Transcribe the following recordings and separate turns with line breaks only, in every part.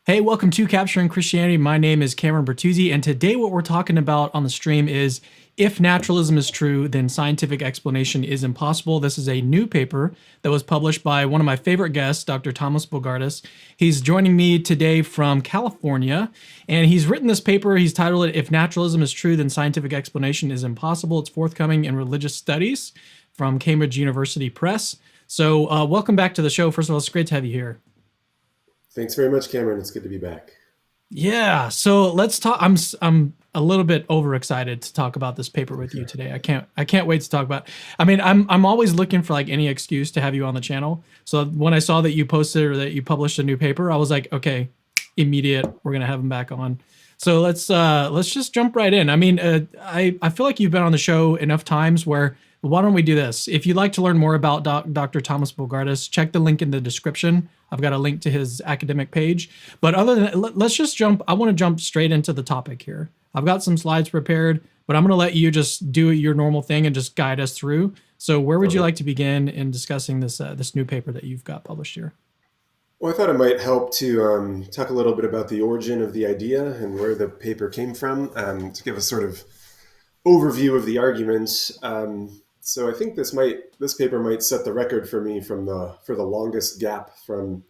Hey, welcome to Capturing Christianity. My name is Cameron Bertuzzi, and today what we're talking about on the stream is if naturalism is true, then scientific explanation is impossible. This is a new paper that was published by one of my favorite guests, Dr. Tomas Bogardus. He's joining me today from California, and he's written this paper. He's titled it, If Naturalism is True, Then Scientific Explanation is Impossible. It's forthcoming in Religious Studies from Cambridge University Press. So welcome back to the show. First of all, it's great to have you here.
Thanks very much, Cameron. It's good to be back.
Yeah, so let's talk. I'm a little bit overexcited to talk about this paper with you
Sure.
today. I can't wait to talk about. I mean, I'm always looking for like any excuse to have you on the channel. So when I saw that you posted or that you published a new paper, I was like, okay, immediate. We're gonna have him back on. So let's just jump right in. I mean, I feel like you've been on the show enough times where why don't we do this? If you'd like to learn more about Dr. Tomas Bogardus, check the link in the description. I've got a link to his academic page. But other than let's just jump. I want to jump straight into the topic here. I've got some slides prepared, but I'm going to let you just do your normal thing and just guide us through. So where would you
Okay.
like to begin in discussing this new paper that you've got published here?
Well, I thought it might help to talk a little bit about the origin of the idea and where the paper came from, to give a sort of overview of the arguments. So I think this paper might set the record for me for the longest gap from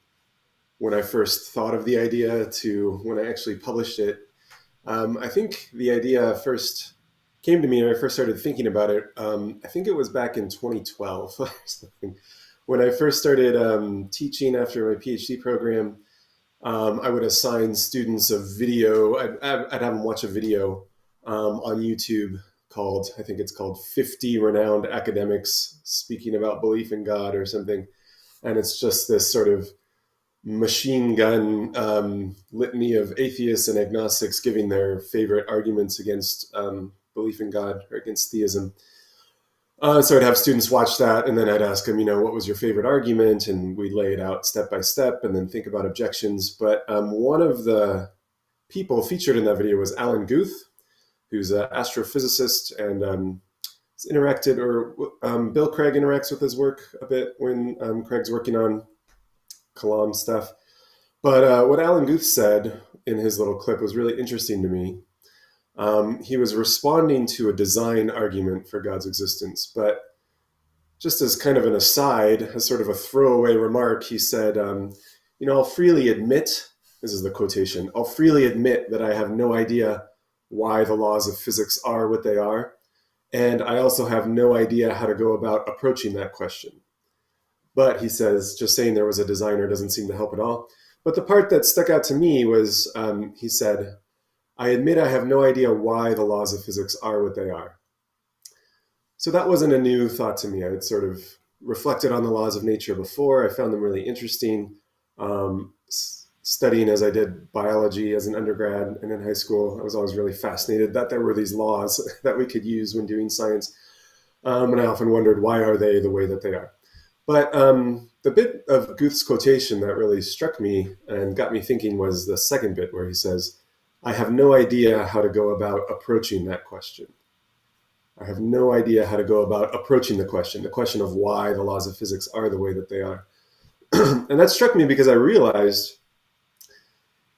when I first thought of the idea to when I actually published it. I think the idea first came to me and I first started thinking about it. I think it was back in 2012 or something. When I first started teaching after my PhD program, I would assign students a video. I'd have them watch a video on YouTube called, I think it's called 50 Renowned Academics Speaking About Belief in God or something. And it's just this sort of machine gun litany of atheists and agnostics giving their favorite arguments against belief in God or against theism. So I'd have students watch that, and then I'd ask them, what was your favorite argument? And we'd lay it out step by step and then think about objections. But one of the people featured in that video was Alan Guth, who's an astrophysicist and Bill Craig interacts with his work a bit when Craig's working on Kalam stuff. But what Alan Guth said in his little clip was really interesting to me. He was responding to a design argument for God's existence, but just as kind of an aside, as sort of a throwaway remark, he said, I'll freely admit, this is the quotation, I'll freely admit that I have no idea why the laws of physics are what they are, and I also have no idea how to go about approaching that question. But he says, just saying there was a designer doesn't seem to help at all. But the part that stuck out to me was, he said, I admit I have no idea why the laws of physics are what they are. So that wasn't a new thought to me. I had sort of reflected on the laws of nature before. I found them really interesting. Studying as I did biology as an undergrad and in high school, I was always really fascinated that there were these laws that we could use when doing science. And I often wondered, why are they the way that they are? But the bit of Guth's quotation that really struck me and got me thinking was the second bit where he says, I have no idea how to go about approaching that question. I have no idea how to go about approaching the question of why the laws of physics are the way that they are. And that struck me because I realized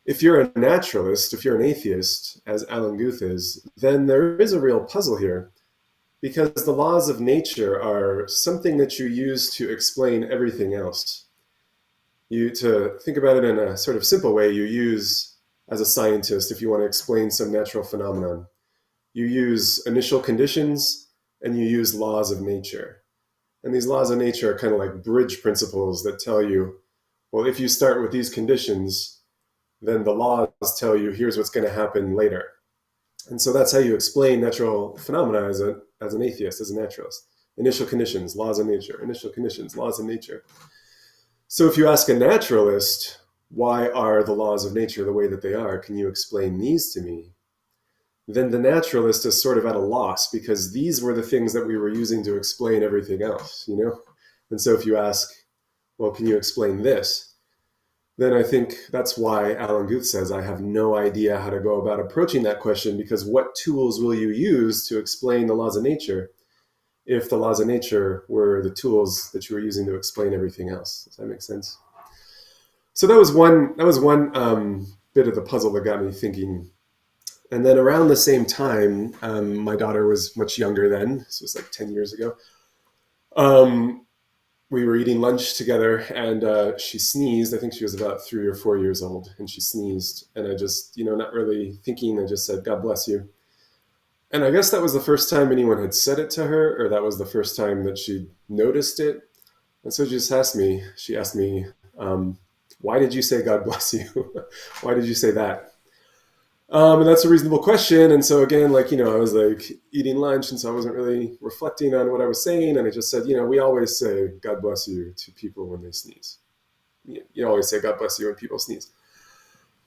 if you're a naturalist, if you're an atheist, as Alan Guth is, then there is a real puzzle here because the laws of nature are something that you use to explain everything else. To think about it in a sort of simple way, you use, as a scientist, if you want to explain some natural phenomenon, you use initial conditions and you use laws of nature. And these laws of nature are kind of like bridge principles that tell you, well, if you start with these conditions, then the laws tell you here's what's going to happen later. And so that's how you explain natural phenomena as an atheist, as a naturalist. Initial conditions, laws of nature, initial conditions, laws of nature. So if you ask a naturalist, why are the laws of nature the way that they are? Can you explain these to me? Then the naturalist is sort of at a loss because these were the things that we were using to explain everything else, And so if you ask, well, can you explain this? Then I think that's why Alan Guth says, I have no idea how to go about approaching that question because what tools will you use to explain the laws of nature if the laws of nature were the tools that you were using to explain everything else? Does that make sense? So that was one bit of the puzzle that got me thinking. And then around the same time, my daughter was much younger then. This was like 10 years ago. Um, we were eating lunch together, and she sneezed. I think she was about 3 or 4 years old, and she sneezed. And I just, not really thinking, I just said, "God bless you." And I guess that was the first time anyone had said it to her, or that was the first time that she noticed it. And so she asked me, why did you say "God bless you"? Why did you say that? And that's a reasonable question. And so again, I was like eating lunch, and so I wasn't really reflecting on what I was saying. And I just said, we always say "God bless you" to people when they sneeze. You always say "God bless you" when people sneeze.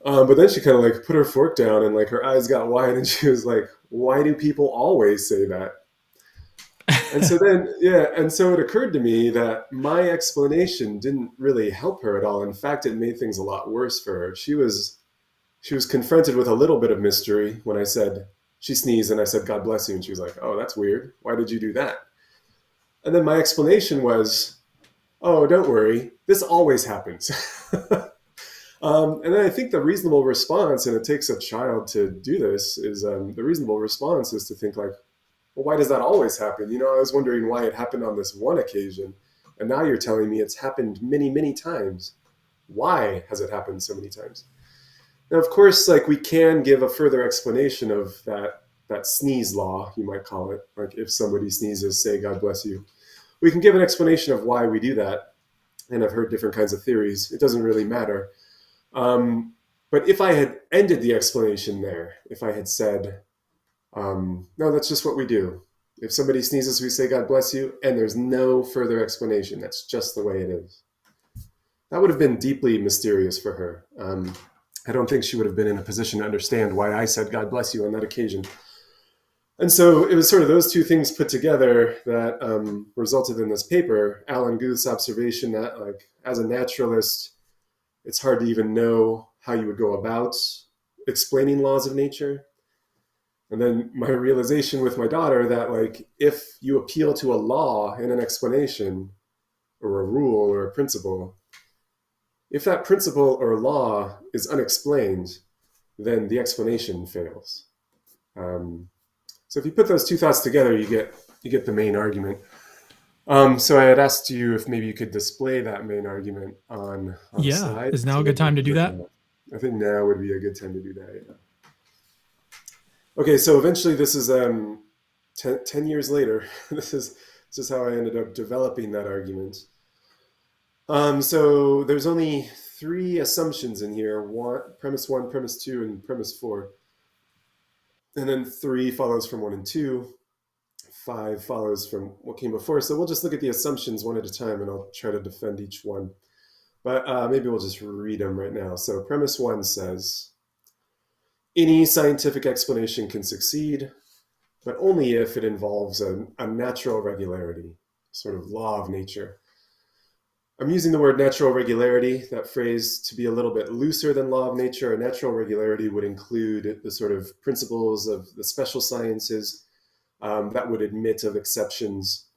But then she kind of like put her fork down, and like her eyes got wide, and she was like, "Why do people always say that?" And so then, yeah, and so it occurred to me that my explanation didn't really help her at all. In fact, it made things a lot worse for her. She was confronted with a little bit of mystery when I said she sneezed, and I said "God bless you," and she was like, "Oh, that's weird. Why did you do that?" And then my explanation was, "Oh, don't worry. This always happens." And then I think the reasonable response, and it takes a child to do this, is the reasonable response is to think like, well, why does that always happen? I was wondering why it happened on this one occasion, and now you're telling me it's happened many, many times. Why has it happened so many times? Now, of course, like we can give a further explanation of that sneeze law, you might call it. Like if somebody sneezes, say "God bless you." We can give an explanation of why we do that, and I've heard different kinds of theories. It doesn't really matter. But if I had ended the explanation there, if I had said, no, that's just what we do. If somebody sneezes, we say "God bless you," and there's no further explanation. That's just the way it is. That would have been deeply mysterious for her. I don't think she would have been in a position to understand why I said "God bless you" on that occasion. And so it was sort of those two things put together that resulted in this paper. Alan Guth's observation that, like, as a naturalist, it's hard to even know how you would go about explaining laws of nature. And then my realization with my daughter that, like, if you appeal to a law in an explanation or a rule or a principle, if that principle or law is unexplained, then the explanation fails. So if you put those two thoughts together, you get the main argument. So I had asked you if maybe you could display that main argument on the
Yeah.
slide.
Is now a good time to do that?
I think now would be a good time to do that. Yeah. Okay, so eventually this is 10 years later. This is how I ended up developing that argument. So there's only three assumptions in here: premise one, premise two, and premise four. And then three follows from one and two. Five follows from what came before. So we'll just look at the assumptions one at a time, and I'll try to defend each one. But maybe we'll just read them right now. So premise one says, any scientific explanation can succeed, but only if it involves a natural regularity, sort of law of nature. I'm using the word natural regularity, that phrase, to be a little bit looser than law of nature. A natural regularity would include the sort of principles of the special sciences that would admit of exceptions,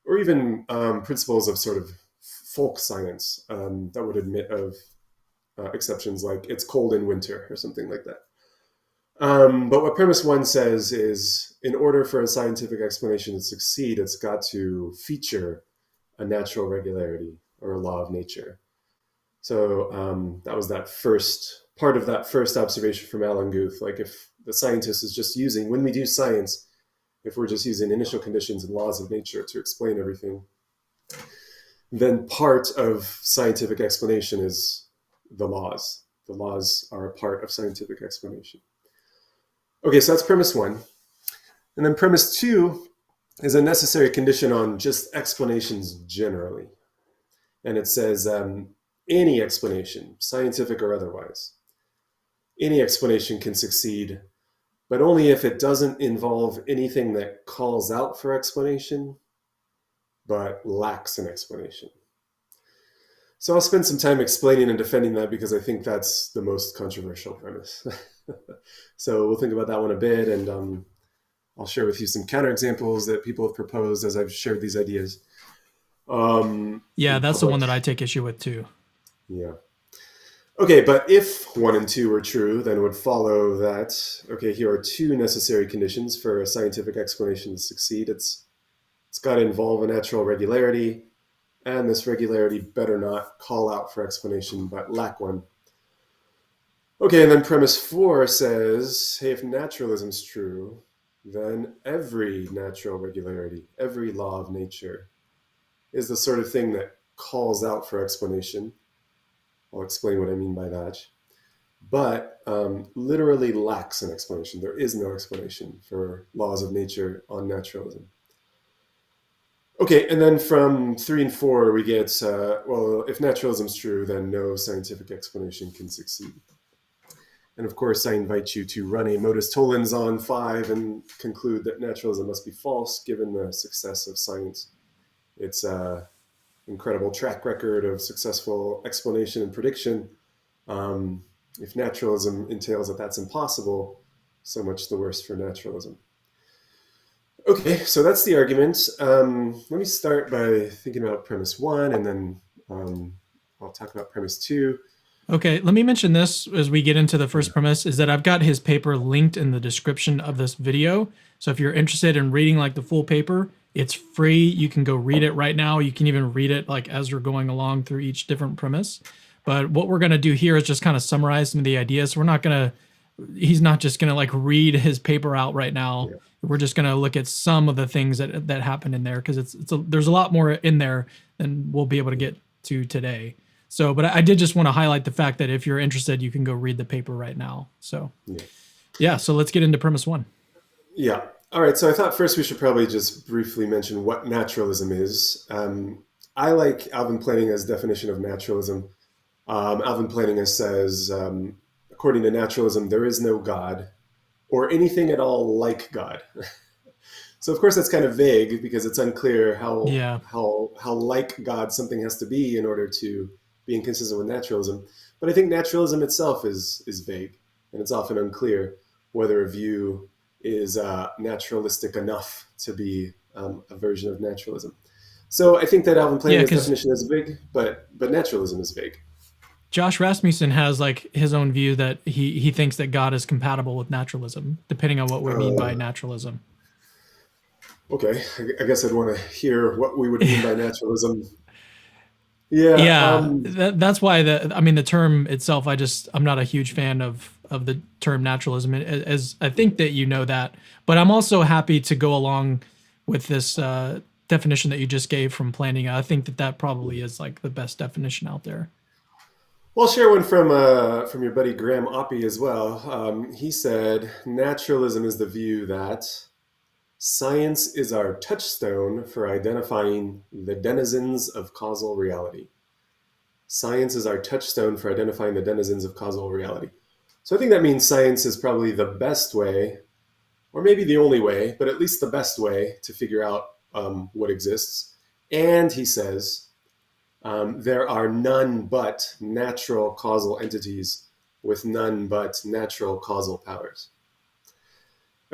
or even principles of sort of folk science that would admit of exceptions, like it's cold in winter or something like that. But what premise one says is, in order for a scientific explanation to succeed, it's got to feature a natural regularity or a law of nature. So that was that first part of that first observation from Alan Guth. Like if the scientist is just using, when we do science, if we're just using initial conditions and laws of nature to explain everything, then part of scientific explanation is the laws. The laws are a part of scientific explanation. Okay, so that's premise one. And then premise two is a necessary condition on just explanations generally. And it says any explanation, scientific or otherwise, any explanation can succeed, but only if it doesn't involve anything that calls out for explanation, but lacks an explanation. So I'll spend some time explaining and defending that because I think that's the most controversial premise. So we'll think about that one a bit, and I'll share with you some counterexamples that people have proposed as I've shared these ideas.
Yeah, that's the one that I take issue with too.
Yeah. Okay, but if 1 and 2 are true, then it would follow that, okay, here are two necessary conditions for a scientific explanation to succeed. It's got to involve a natural regularity, and this regularity better not call out for explanation but lack one. Okay, and then premise 4 says, hey, if naturalism's true, then every natural regularity, every law of nature, is the sort of thing that calls out for explanation. I'll explain what I mean by that. But literally lacks an explanation. There is no explanation for laws of nature on naturalism. Okay, and then from 3 and 4, we get, well, if naturalism is true, then no scientific explanation can succeed. And of course, I invite you to run a modus tollens on 5 and conclude that naturalism must be false given the success of science. Its incredible track record of successful explanation and prediction. If naturalism entails that that's impossible, so much the worse for naturalism. Okay, so that's the argument. Let me start by thinking about premise 1, and then I'll talk about premise 2.
Okay, let me mention this as we get into the first premise, is that I've got his paper linked in the description of this video. So if you're interested in reading like the full paper, it's free. You can go read it right now. You can even read it like as we're going along through each different premise. But what we're going to do here is just kind of summarize some of the ideas. We're not going to, he's not just going to like read his paper out right now. Yeah. We're just going to look at some of the things that happen in there, because there's a lot more in there than we'll be able to get to today. So, but I did just want to highlight the fact that if you're interested, you can go read the paper right now. So, yeah, so let's get into premise 1.
Yeah. All right. So I thought first we should probably just briefly mention what naturalism is. I like Alvin Plantinga's definition of naturalism. Alvin Plantinga says, according to naturalism, there is no God or anything at all like God. So of course that's kind of vague because it's unclear how like God something has to be in order to be inconsistent with naturalism. But I think naturalism itself is vague, and it's often unclear whether a view is naturalistic enough to be a version of naturalism. So I think that Alvin Plantinga's definition is big, but naturalism is vague.
Josh Rasmussen has like his own view that he thinks that God is compatible with naturalism, depending on what we mean by naturalism.
Okay, I guess I'd want to hear what we would mean by naturalism. Yeah,
that's why the term itself, I'm not a huge fan of the term naturalism, as I think that you know that, but I'm also happy to go along with this definition that you just gave from Plantinga. I think that probably is like the best definition out there.
Well, I'll share one from your buddy Graham Oppie as well. He said, naturalism is the view that science is our touchstone for identifying the denizens of causal reality. Science is our touchstone for identifying the denizens of causal reality. So I think that means science is probably the best way, or maybe the only way, but at least the best way to figure out what exists. And he says, there are none but natural causal entities with none but natural causal powers.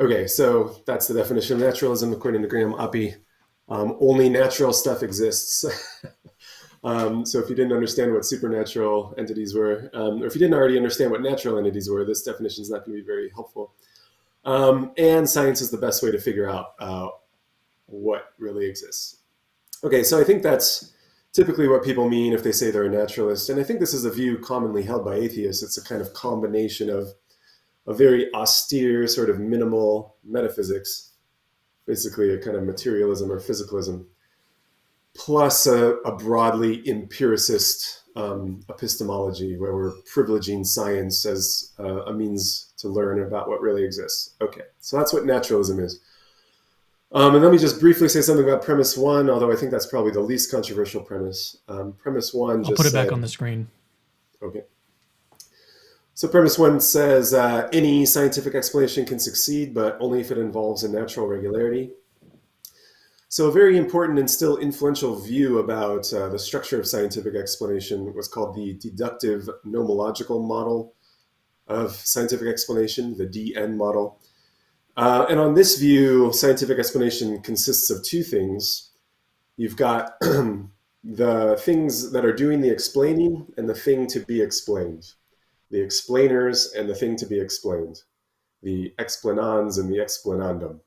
Okay, so that's the definition of naturalism according to Graham Oppie. Only natural stuff exists. So if you didn't understand what supernatural entities were, or if you didn't already understand what natural entities were, this definition is not going to be very helpful. And science is the best way to figure out what really exists. Okay, so I think that's typically what people mean if they say they're a naturalist. And I think this is a view commonly held by atheists. It's a kind of combination of a very austere sort of minimal metaphysics, basically a kind of materialism or physicalism, plus a broadly empiricist epistemology where we're privileging science as a means to learn about what really exists. Okay, so that's what naturalism is. And let me just briefly say something about premise 1, although I think that's probably the least controversial premise. Premise 1
I'll put it back on the screen.
Okay. So premise 1 says any scientific explanation can succeed, but only if it involves a natural regularity. So a very important and still influential view about the structure of scientific explanation was called the deductive nomological model of scientific explanation, the DN model. And on this view, scientific explanation consists of two things. You've got the things that are doing the explaining and the thing to be explained, the explainers and the thing to be explained, the explanans and the explanandum.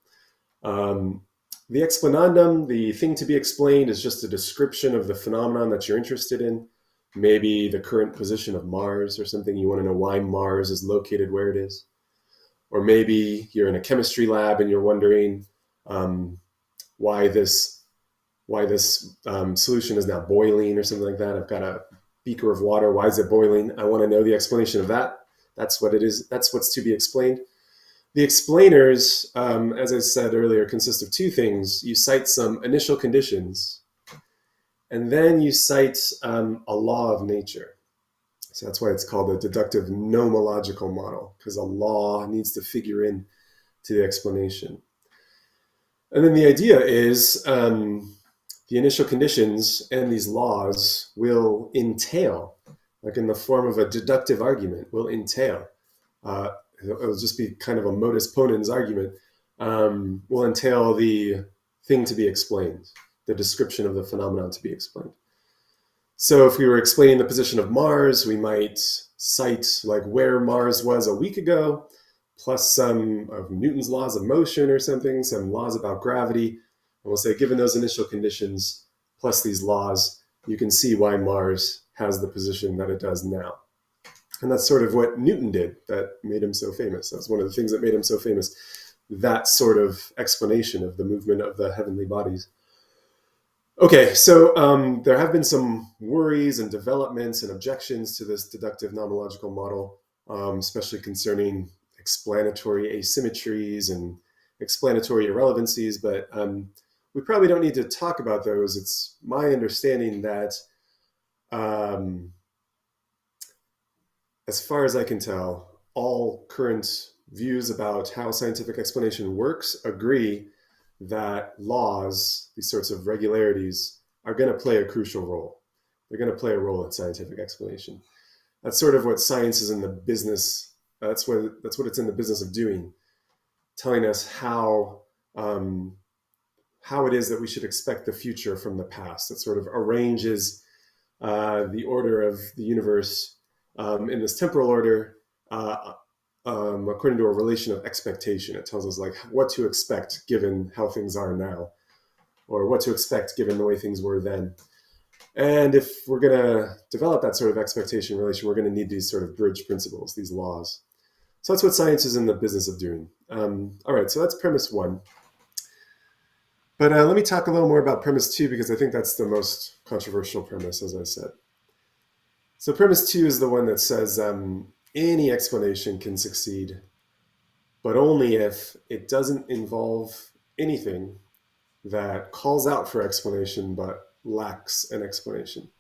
Um, the explanandum, the thing to be explained, is just a description of the phenomenon that you're interested in. Maybe the current position of Mars or something. You want to know why Mars is located where it is. Or maybe you're in a chemistry lab and you're wondering um, why this solution is now boiling or something like that. I've got a beaker of water. Why is it boiling? I want to know the explanation of that. That's what it is. That's what's to be explained. The explainers, as I said earlier, consist of two things. You cite some initial conditions, and then you cite a law of nature. So that's why it's called a deductive nomological model, because a law needs to figure in to the explanation. And then the idea is the initial conditions and these laws will entail, like in the form of a deductive argument, will entail. It'll just be kind of a modus ponens argument, will entail the thing to be explained, the description of the phenomenon to be explained. So if we were explaining the position of Mars, we might cite like where Mars was a week ago, plus some of Newton's laws of motion or something, some laws about gravity. And we'll say, given those initial conditions, plus these laws, you can see why Mars has the position that it does now. And that's sort of what Newton did that made him so famous. That's one of the things that made him so famous, that sort of explanation of the movement of the heavenly bodies. Okay, so there have been some worries and developments and objections to this deductive nomological model, especially concerning explanatory asymmetries and explanatory irrelevancies, but we probably don't need to talk about those. It's my understanding that, as far as I can tell, all current views about how scientific explanation works agree that laws, these sorts of regularities, are going to play a crucial role. They're going to play a role in scientific explanation. That's sort of what science is in the business. That's what it's in the business of doing, telling us how it is that we should expect the future from the past. It sort of arranges the order of the universe in this temporal order. According to a relation of expectation. It tells us like what to expect given how things are now, or what to expect given the way things were then. And if we're going to develop that sort of expectation relation, we're going to need these sort of bridge principles, these laws. So that's what science is in the business of doing. All right, so that's premise one. But let me talk a little more about premise two, because I think that's the most controversial premise, as I said. So premise two is the one that says any explanation can succeed, but only if it doesn't involve anything that calls out for explanation but lacks an explanation.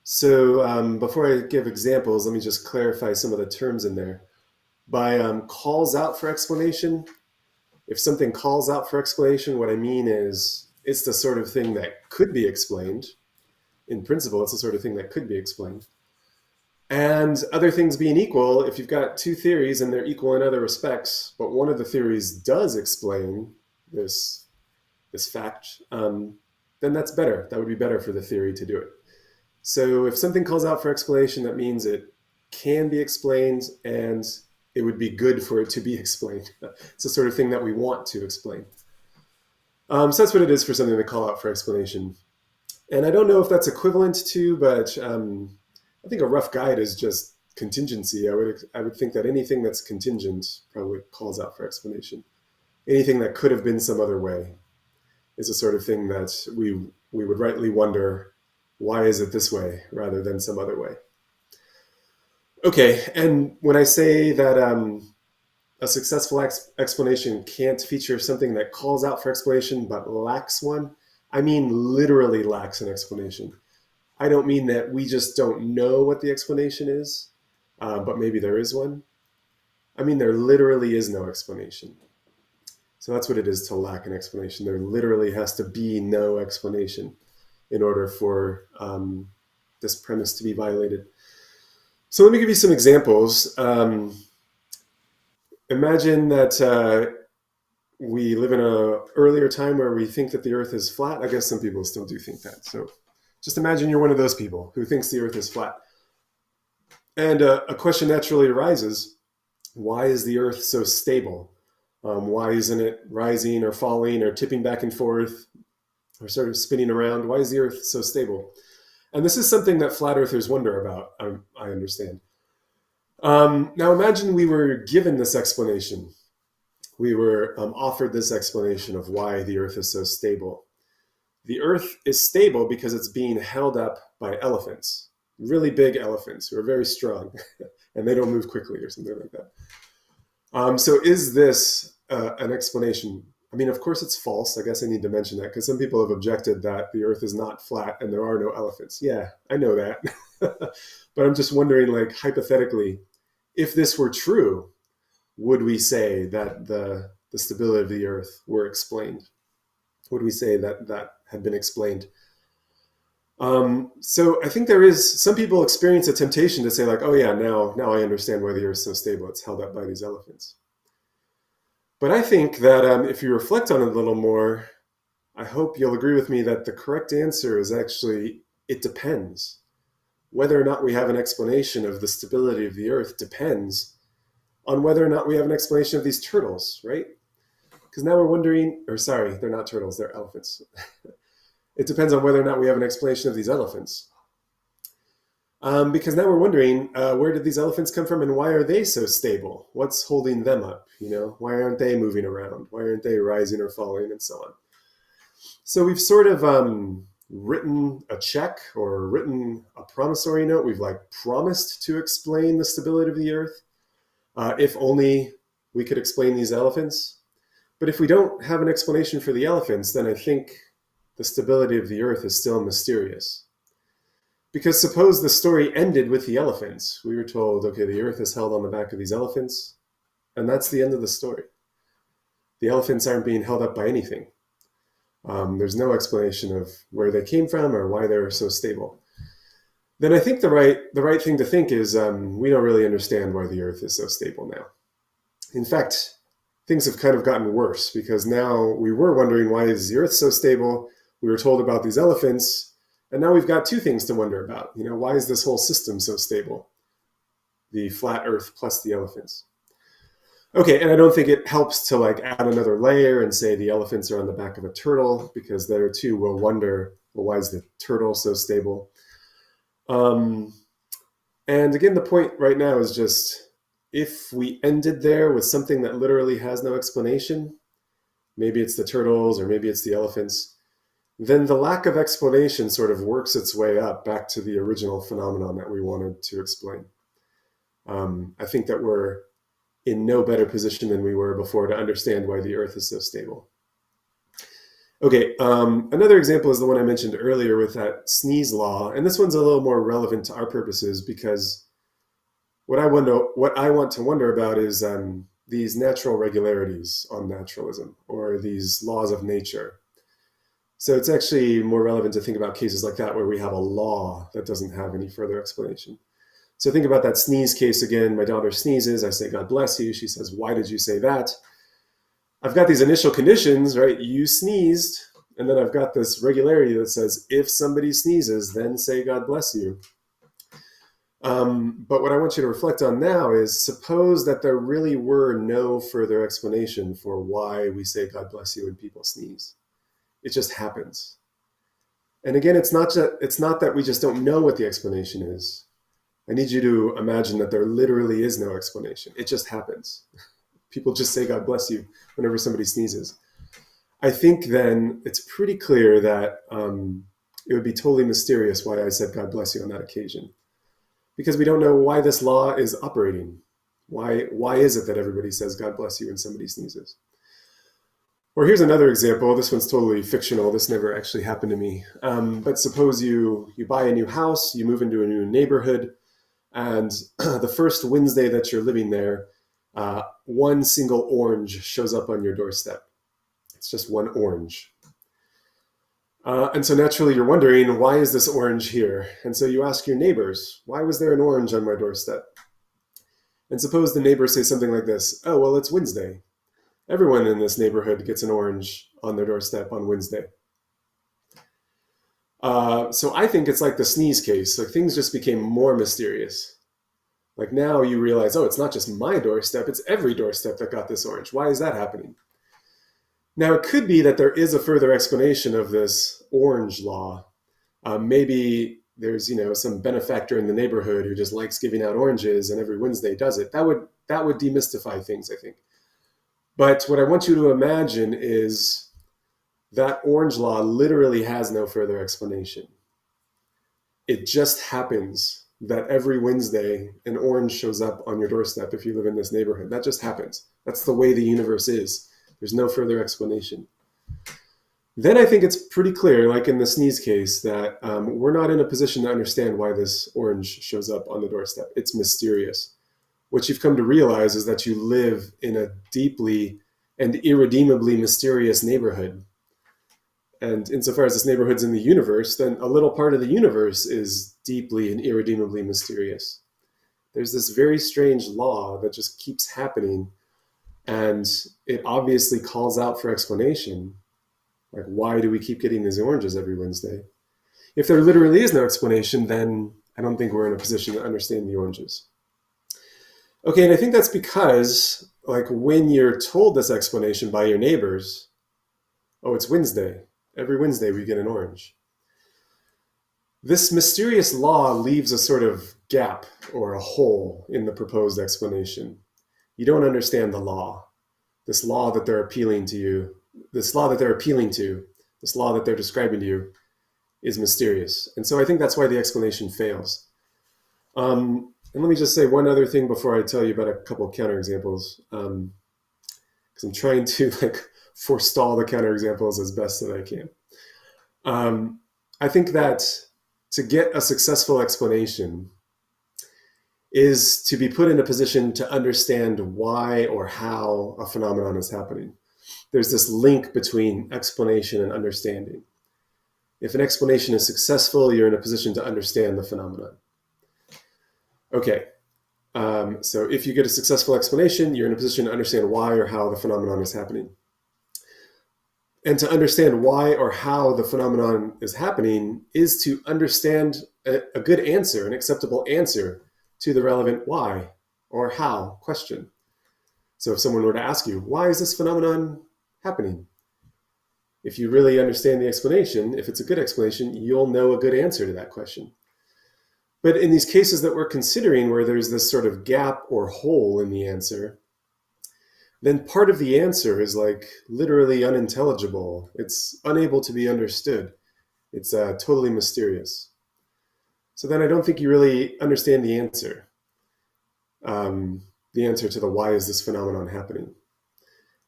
So before I give examples, let me just clarify some of the terms in there. By calls out for explanation, if something calls out for explanation, what I mean is it's the sort of thing that could be explained. In principle, it's the sort of thing that could be explained. And other things being equal, if you've got two theories and they're equal in other respects, but one of the theories does explain this fact, then that's better. That would be better for the theory to do it. So if something calls out for explanation, that means it can be explained and it would be good for it to be explained. It's the sort of thing that we want to explain. So that's what it is for something to call out for explanation. And I don't know if that's equivalent to, but I think a rough guide is just contingency. I would think that anything that's contingent probably calls out for explanation. Anything that could have been some other way is the sort of thing that we would rightly wonder, why is it this way rather than some other way? Okay, and when I say that a successful explanation can't feature something that calls out for explanation but lacks one, I mean literally lacks an explanation. I don't mean that we just don't know what the explanation is, but maybe there is one. I mean, there literally is no explanation. So that's what it is to lack an explanation. There literally has to be no explanation in order for this premise to be violated. So let me give you some examples. Imagine that we live in an earlier time where we think that the Earth is flat. I guess some people still do think that. So Just imagine you're one of those people who thinks the Earth is flat. And a question naturally arises, why is the Earth so stable? Why isn't it rising or falling or tipping back and forth or sort of spinning around? Why is the Earth so stable? And this is something that flat earthers wonder about, I understand. Now imagine we were given this explanation. We were offered this explanation of why the Earth is so stable. The Earth is stable because it's being held up by elephants, really big elephants who are very strong, and they don't move quickly or something like that. So is this an explanation? I mean, of course it's false. I guess I need to mention that because some people have objected that the Earth is not flat and there are no elephants. Yeah, I know that. But I'm just wondering, like, hypothetically, if this were true, would we say that the stability of the Earth were explained? Would we say that that had been explained? So I think there is, some people experience a temptation to say like, oh yeah, now I understand why the Earth is so stable. It's held up by these elephants. But I think that if you reflect on it a little more, I hope you'll agree with me that the correct answer is actually, it depends. Whether or not we have an explanation of the stability of the Earth depends on whether or not we have an explanation of these turtles, right? Because now we're wondering, or sorry, they're not turtles, they're elephants. It depends on whether or not we have an explanation of these elephants. Because now we're wondering, where did these elephants come from and why are they so stable? What's holding them up? You know, why aren't they moving around? Why aren't they rising or falling and so on? So we've sort of written a check or written a promissory note. We've like promised to explain the stability of the Earth. If only we could explain these elephants. But if we don't have an explanation for the elephants, then I think the stability of the Earth is still mysterious. Because suppose the story ended with the elephants. We were told, okay, the Earth is held on the back of these elephants, and that's the end of the story. The elephants aren't being held up by anything. There's no explanation of where they came from or why they're so stable. Then I think the right thing to think is we don't really understand why the Earth is so stable now. In fact, things have kind of gotten worse because now we were wondering why is the Earth so stable? We were told about these elephants. And now we've got two things to wonder about. You know, why is this whole system so stable? The flat Earth plus the elephants. Okay, and I don't think it helps to like add another layer and say the elephants are on the back of a turtle because there too we'll wonder, well, why is the turtle so stable? And again, the point right now is just if we ended there with something that literally has no explanation, maybe it's the turtles or maybe it's the elephants, then the lack of explanation sort of works its way up back to the original phenomenon that we wanted to explain. I think that we're in no better position than we were before to understand why the Earth is so stable. Okay, another example is the one I mentioned earlier with that sneeze law, and this one's a little more relevant to our purposes because what I want to wonder about is these natural regularities on naturalism or these laws of nature. So it's actually more relevant to think about cases like that where we have a law that doesn't have any further explanation. So think about that sneeze case again. My daughter sneezes. I say, God bless you. She says, why did you say that? I've got these initial conditions, right? You sneezed. And then I've got this regularity that says, if somebody sneezes, then say, God bless you. But what I want you to reflect on now is suppose that there really were no further explanation for why we say, God bless you when people sneeze. It just happens. And again, it's not that we just don't know what the explanation is. I need you to imagine that there literally is no explanation. It just happens. People just say, God bless you, whenever somebody sneezes. I think then it's pretty clear that it would be totally mysterious why I said, God bless you on that occasion. Because we don't know why this law is operating. Why is it that everybody says, God bless you when somebody sneezes? Or here's another example. This one's totally fictional. This never actually happened to me. But suppose you buy a new house, you move into a new neighborhood, and the first Wednesday that you're living there, one single orange shows up on your doorstep. It's just one orange. And so naturally you're wondering, why is this orange here? And so you ask your neighbors, why was there an orange on my doorstep? And suppose the neighbors say something like this, oh, well, it's Wednesday. Everyone in this neighborhood gets an orange on their doorstep on Wednesday. So I think it's like the sneeze case. Like things just became more mysterious. Like now you realize, oh, it's not just my doorstep, it's every doorstep that got this orange. Why is that happening? Now it could be that there is a further explanation of this orange law. Maybe there's some benefactor in the neighborhood who just likes giving out oranges and every Wednesday does it. That would demystify things, I think. But what I want you to imagine is that orange law literally has no further explanation. It just happens that every Wednesday an orange shows up on your doorstep if you live in this neighborhood. That just happens. That's the way the universe is. There's no further explanation. Then I think it's pretty clear, like in the sneeze case, that we're not in a position to understand why this orange shows up on the doorstep. It's mysterious. What you've come to realize is that you live in a deeply and irredeemably mysterious neighborhood. And insofar as this neighborhood's in the universe, then a little part of the universe is deeply and irredeemably mysterious. There's this very strange law that just keeps happening, and it obviously calls out for explanation. Like, why do we keep getting these oranges every Wednesday? If there literally is no explanation, then I don't think we're in a position to understand the oranges. Okay, and I think that's because, like, when you're told this explanation by your neighbors, oh, it's Wednesday. Every Wednesday we get an orange. This mysterious law leaves a sort of gap or a hole in the proposed explanation. You don't understand the law. This law that they're appealing to you, this law that they're appealing to, this law that they're describing to you is mysterious. And so I think that's why the explanation fails. And let me just say one other thing before I tell you about a couple of counterexamples, because I'm trying to forestall the counterexamples as best that I can. I think that to get a successful explanation is to be put in a position to understand why or how a phenomenon is happening. There's this link between explanation and understanding. If an explanation is successful, you're in a position to understand the phenomenon. Okay, so if you get a successful explanation, you're in a position to understand why or how the phenomenon is happening. And to understand why or how the phenomenon is happening is to understand a good answer, an acceptable answer to the relevant why or how question. So if someone were to ask you, why is this phenomenon happening? If you really understand the explanation, if it's a good explanation, you'll know a good answer to that question. But in these cases that we're considering where there's this sort of gap or hole in the answer, then part of the answer is like literally unintelligible. It's unable to be understood. It's totally mysterious. So then I don't think you really understand the answer to the why is this phenomenon happening.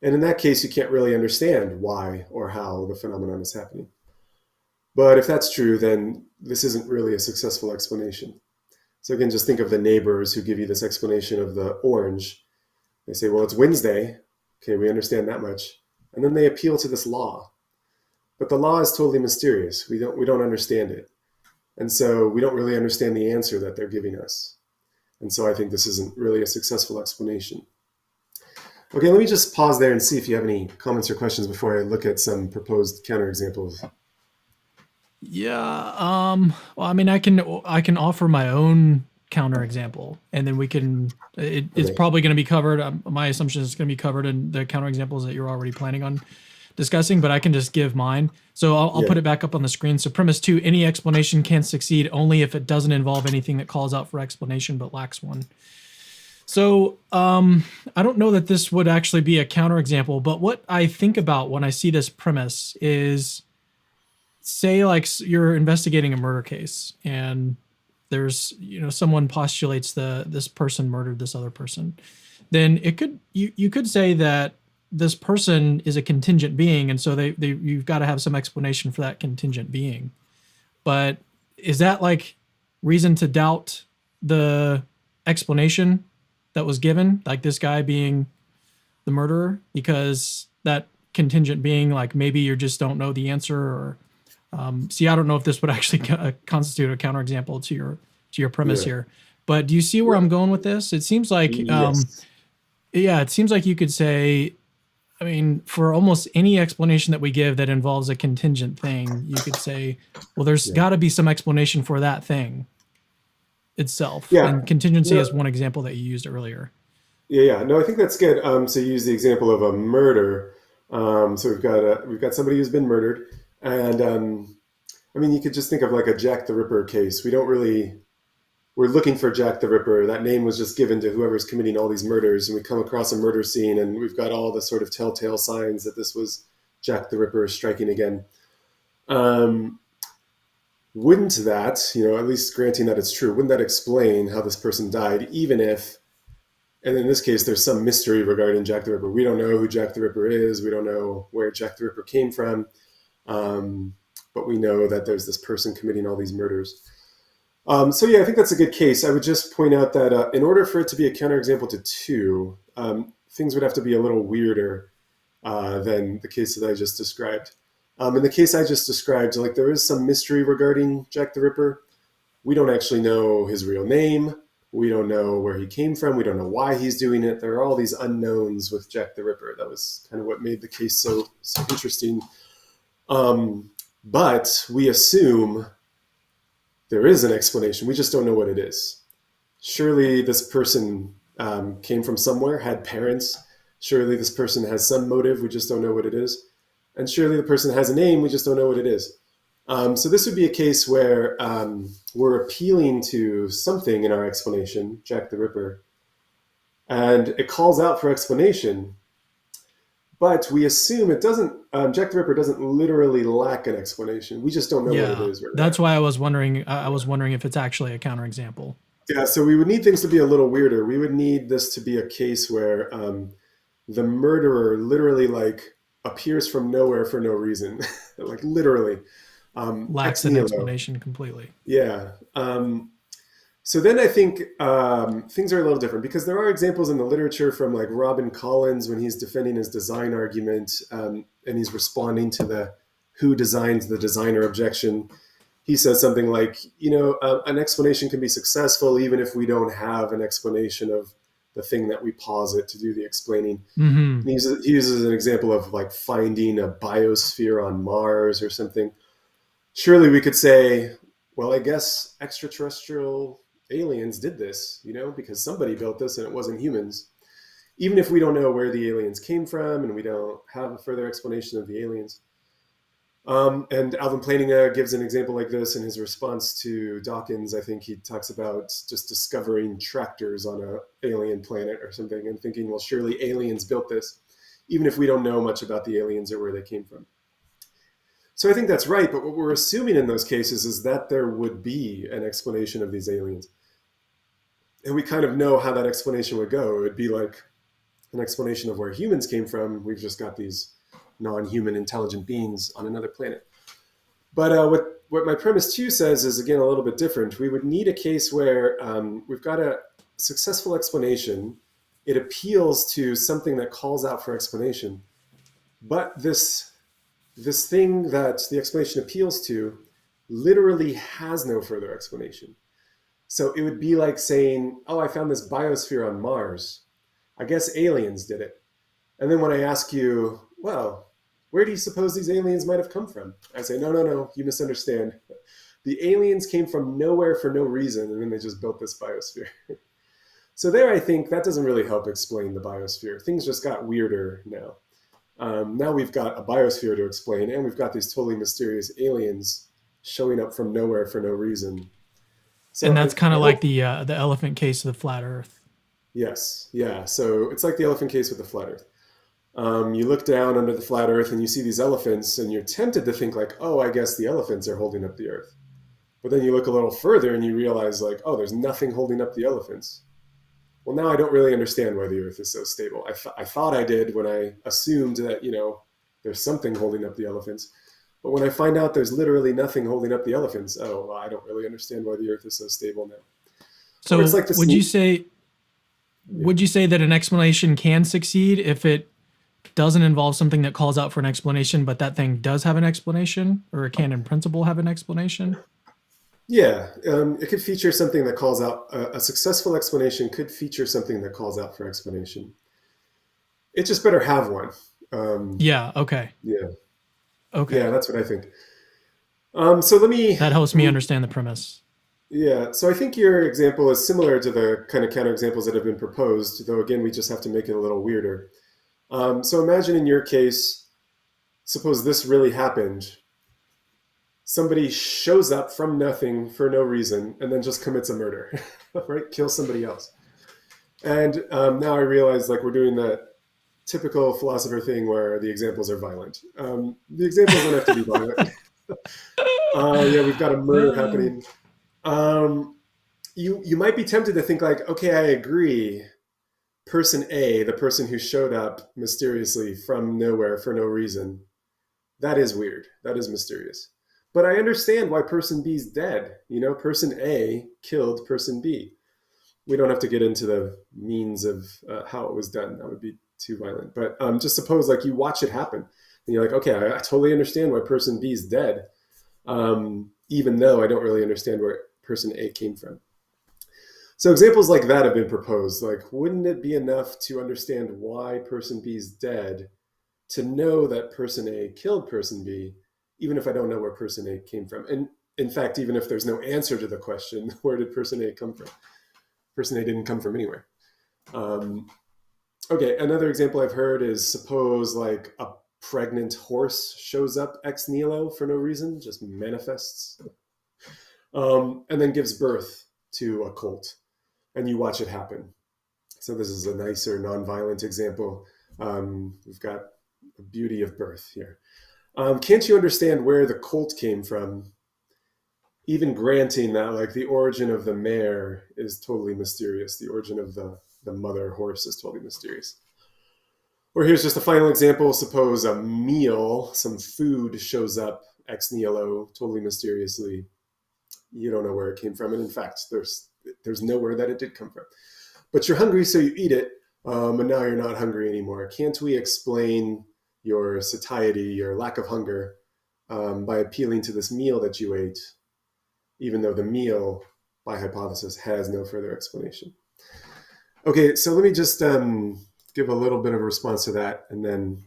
And in that case, you can't really understand why or how the phenomenon is happening. But if that's true, then this isn't really a successful explanation. So again, just think of the neighbors who give you this explanation of the orange. They say, well, it's Wednesday. Okay, we understand that much. And then they appeal to this law. But the law is totally mysterious. We don't understand it. And so we don't really understand the answer that they're giving us. And so I think this isn't really a successful explanation. Okay, let me just pause there and see if you have any comments or questions before I look at some proposed counterexamples.
Yeah. Well, I mean, I can offer my own counterexample, and then we can. It's
Okay.
probably going to be covered. My assumption is it's going to be covered in the counterexamples that you're already planning on discussing, but I can just give mine. So I'll put it back up on the screen. So premise 2: any explanation can succeed only if it doesn't involve anything that calls out for explanation but lacks one. So I don't know that this would actually be a counterexample, but what I think about when I see this premise is, say like you're investigating a murder case and there's someone postulates this person murdered this other person, then you could say that this person is a contingent being, and so you've got to have some explanation for that contingent being. But is that like reason to doubt the explanation that was given, like this guy being the murderer, because that contingent being, like maybe you just don't know the answer, or see, I don't know if this would actually constitute a counterexample to your premise here. But do you see where I'm going with this? It seems like
Yes.
it seems like you could say I mean, for almost any explanation that we give that involves a contingent thing, you could say, well, there's
Yeah.
got to be some explanation for that thing itself.
Yeah.
And contingency is
No,
one example that you used earlier.
yeah. No, I think that's good. So you use the example of a murder. So we've got somebody who's been murdered, and I mean, you could just think of like a Jack the Ripper case. We're looking for Jack the Ripper. That name was just given to whoever's committing all these murders, and we come across a murder scene, and we've got all the sort of telltale signs that this was Jack the Ripper striking again. Um, wouldn't that, at least granting that it's true, wouldn't that explain how this person died, even if, and in this case, there's some mystery regarding Jack the Ripper. We don't know who Jack the Ripper is. We don't know where Jack the Ripper came from. Um, but we know that there's this person committing all these murders. So yeah, I think that's a good case. I would just point out that in order for it to be a counterexample to two, things would have to be a little weirder than the case that I just described. In the case I just described, like there is some mystery regarding Jack the Ripper. We don't actually know his real name. We don't know where he came from. We don't know why he's doing it. There are all these unknowns with Jack the Ripper. That was kind of what made the case so interesting. But we assume there is an explanation. We just don't know what it is. Surely this person came from somewhere, had parents. Surely this person has some motive. We just don't know what it is. And surely the person has a name. We just don't know what it is. So this would be a case where we're appealing to something in our explanation, Jack the Ripper, and it calls out for explanation. But we assume it doesn't. Jack the Ripper doesn't literally lack an explanation. We just don't know what it
Yeah.
is right now.
That's why I was wondering. I was wondering if it's actually a counterexample.
Yeah, so we would need things to be a little weirder. We would need this to be a case where the murderer literally like appears from nowhere for no reason, like literally
Lacks
ex
an
nihilo.
explanation completely.
Yeah. So then I think things are a little different because there are examples in the literature from like Robin Collins when he's defending his design argument and he's responding to the who designed the designer objection. He says something like, an explanation can be successful even if we don't have an explanation of the thing that we posit to do the explaining.
Hmm.
And he uses an example of like finding a biosphere on Mars or something. Surely we could say, well, I guess extraterrestrial aliens did this, because somebody built this and it wasn't humans. Even if we don't know where the aliens came from and we don't have a further explanation of the aliens. And Alvin Plantinga gives an example like this in his response to Dawkins. I think he talks about just discovering tractors on an alien planet or something and thinking, well, surely aliens built this, even if we don't know much about the aliens or where they came from. So I think that's right. But what we're assuming in those cases is that there would be an explanation of these aliens. And we kind of know how that explanation would go. It would be like an explanation of where humans came from. We've just got these non-human intelligent beings on another planet. But what my premise two says is, again, a little bit different. We would need a case where we've got a successful explanation. It appeals to something that calls out for explanation. But this thing that the explanation appeals to literally has no further explanation. So it would be like saying, oh, I found this biosphere on Mars. I guess aliens did it. And then when I ask you, well, where do you suppose these aliens might have come from? I say, no, you misunderstand. The aliens came from nowhere for no reason, and then they just built this biosphere. So there, I think that doesn't really help explain the biosphere. Things just got weirder now. Now we've got a biosphere to explain, and we've got these totally mysterious aliens showing up from nowhere for no reason. So
And that's kind of like the elephant case of the flat Earth.
Yes, yeah. So it's like the elephant case with the flat Earth. You look down under the flat Earth and you see these elephants, and you're tempted to think like, oh, I guess the elephants are holding up the Earth. But then you look a little further and you realize like, oh, there's nothing holding up the elephants. Well, now I don't really understand why the Earth is so stable. I thought I did when I assumed that, there's something holding up the elephants. But when I find out there's literally nothing holding up the elephants, oh, well, I don't really understand why the Earth is so stable now.
So
it's like
would you say that an explanation can succeed if it doesn't involve something that calls out for an explanation, but that thing does have an explanation, or it can in principle have an explanation?
Yeah, it could feature something that calls out, a successful explanation could feature something that calls out for explanation. It just better have one.
Yeah. Okay.
Yeah,
Okay.
yeah, that's what I think. So let me,
That helps me understand the premise.
yeah. So I think your example is similar to the kind of counterexamples that have been proposed, though again, we just have to make it a little weirder. So imagine in your case, suppose this really happened. Somebody shows up from nothing for no reason and then just commits a murder, right? Kills somebody else. And now I realize like we're doing that typical philosopher thing where the examples are violent. The examples don't have to be violent. Yeah, we've got a murder happening. Um, you might be tempted to think like, okay, I agree. Person A, the person who showed up mysteriously from nowhere for no reason, that is weird. That is mysterious. But I understand why person B is dead. You know, person A killed person B. We don't have to get into the means of how it was done. That would be too violent. But just suppose like you watch it happen and you're like, okay, I totally understand why person B is dead, even though I don't really understand where person A came from. So examples like that have been proposed. Like, wouldn't it be enough to understand why person B is dead to know that person A killed person B, even if I don't know where person A came from? And in fact, even if there's no answer to the question, where did person A come from? Person A didn't come from anywhere. Okay, another example I've heard is suppose like a pregnant horse shows up ex nihilo for no reason, just manifests, and then gives birth to a colt, and you watch it happen. So this is a nicer, non-violent example. We've got the beauty of birth here. Can't you understand where the colt came from? Even granting that like the origin of the mare is totally mysterious. The origin of the mother horse is totally mysterious. Or here's just a final example. Suppose a meal, some food shows up ex nihilo, totally mysteriously. You don't know where it came from. And in fact, there's nowhere that it did come from. But you're hungry, so you eat it, and now you're not hungry anymore. Can't we explain your satiety, your lack of hunger, by appealing to this meal that you ate, even though the meal, by hypothesis, has no further explanation? Okay, so let me just give a little bit of a response to that, and then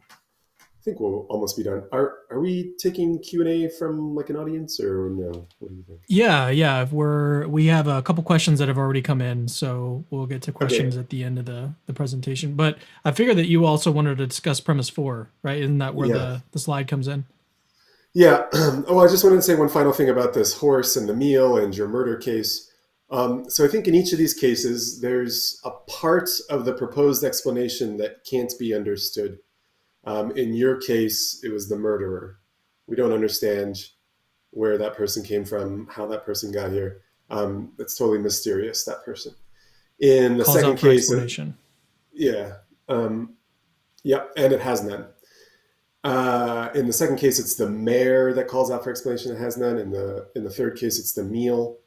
I think we'll almost be done. Are we taking Q&A from like an audience or no? What do you think?
Yeah, yeah. If we have a couple questions that have already come in, so we'll get to questions
Okay.
at the end of the presentation. But I figured that you also wanted to discuss premise 4, right? Isn't that where
Yeah.
the slide comes in?
Yeah. Oh, I just wanted to say one final thing about this horse and the meal and your murder case. So I think in each of these cases, there's a part of the proposed explanation that can't be understood. In your case, it was the murderer. We don't understand where that person came from, how that person got here. It's totally mysterious, that person. In the
Calls
second
out for
case,
explanation.
yeah, yeah, and it has none. In the second case, it's the mare that calls out for explanation that has none. In the third case, it's the meal.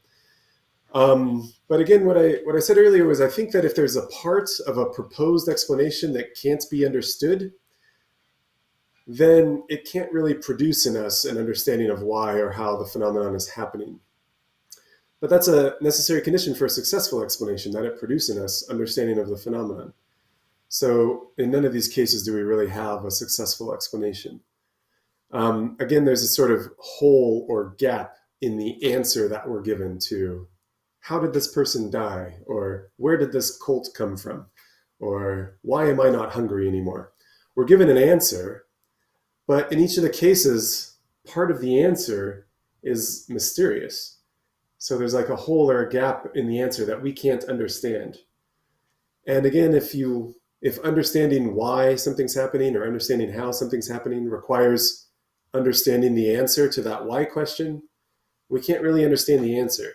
But again, what I said earlier was I think that if there's a part of a proposed explanation that can't be understood, then it can't really produce in us an understanding of why or how the phenomenon is happening. But that's a necessary condition for a successful explanation, that it produce in us understanding of the phenomenon. So in none of these cases do we really have a successful explanation. Again, there's a sort of hole or gap in the answer that we're given to how did this person die? Or where did this colt come from? Or why am I not hungry anymore? We're given an answer, but in each of the cases, part of the answer is mysterious. So there's like a hole or a gap in the answer that we can't understand. And again, if understanding why something's happening or understanding how something's happening requires understanding the answer to that why question, we can't really understand the answer.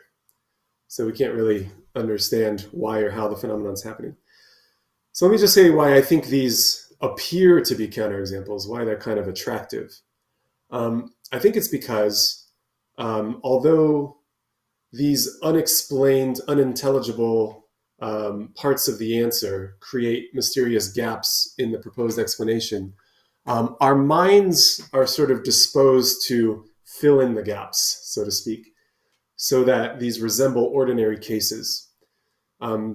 So we can't really understand why or how the phenomenon's happening. So let me just say why I think these appear to be counterexamples, why they're kind of attractive. I think it's because although these unexplained, unintelligible parts of the answer create mysterious gaps in the proposed explanation, our minds are sort of disposed to fill in the gaps, so to speak, so that these resemble ordinary cases.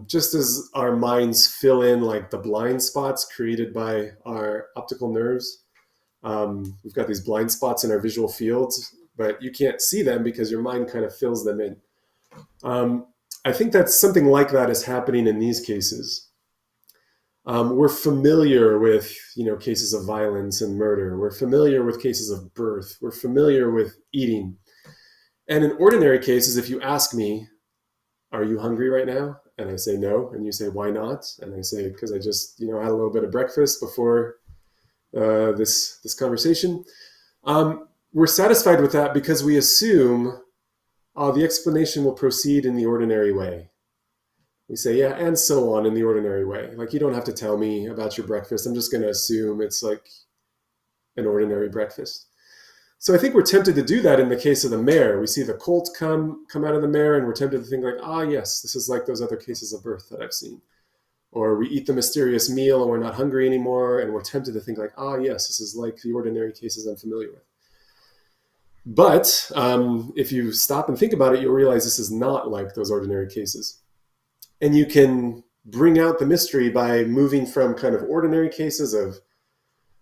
Just as our minds fill in like the blind spots created by our optical nerves, we've got these blind spots in our visual fields, but you can't see them because your mind kind of fills them in. I think that something like that is happening in these cases. We're familiar with, cases of violence and murder. We're familiar with cases of birth. We're familiar with eating. And in ordinary cases, if you ask me, are you hungry right now? And I say no. And you say, why not? And I say, because I just, had a little bit of breakfast before this conversation. We're satisfied with that because we assume the explanation will proceed in the ordinary way. We say, yeah, and so on in the ordinary way. Like, you don't have to tell me about your breakfast. I'm just going to assume it's like an ordinary breakfast. So I think we're tempted to do that in the case of the mare. We see the colt come out of the mare, and we're tempted to think like, yes, this is like those other cases of birth that I've seen. Or we eat the mysterious meal and we're not hungry anymore, and we're tempted to think like, yes, this is like the ordinary cases I'm familiar with. But if you stop and think about it, you'll realize this is not like those ordinary cases. And you can bring out the mystery by moving from kind of ordinary cases of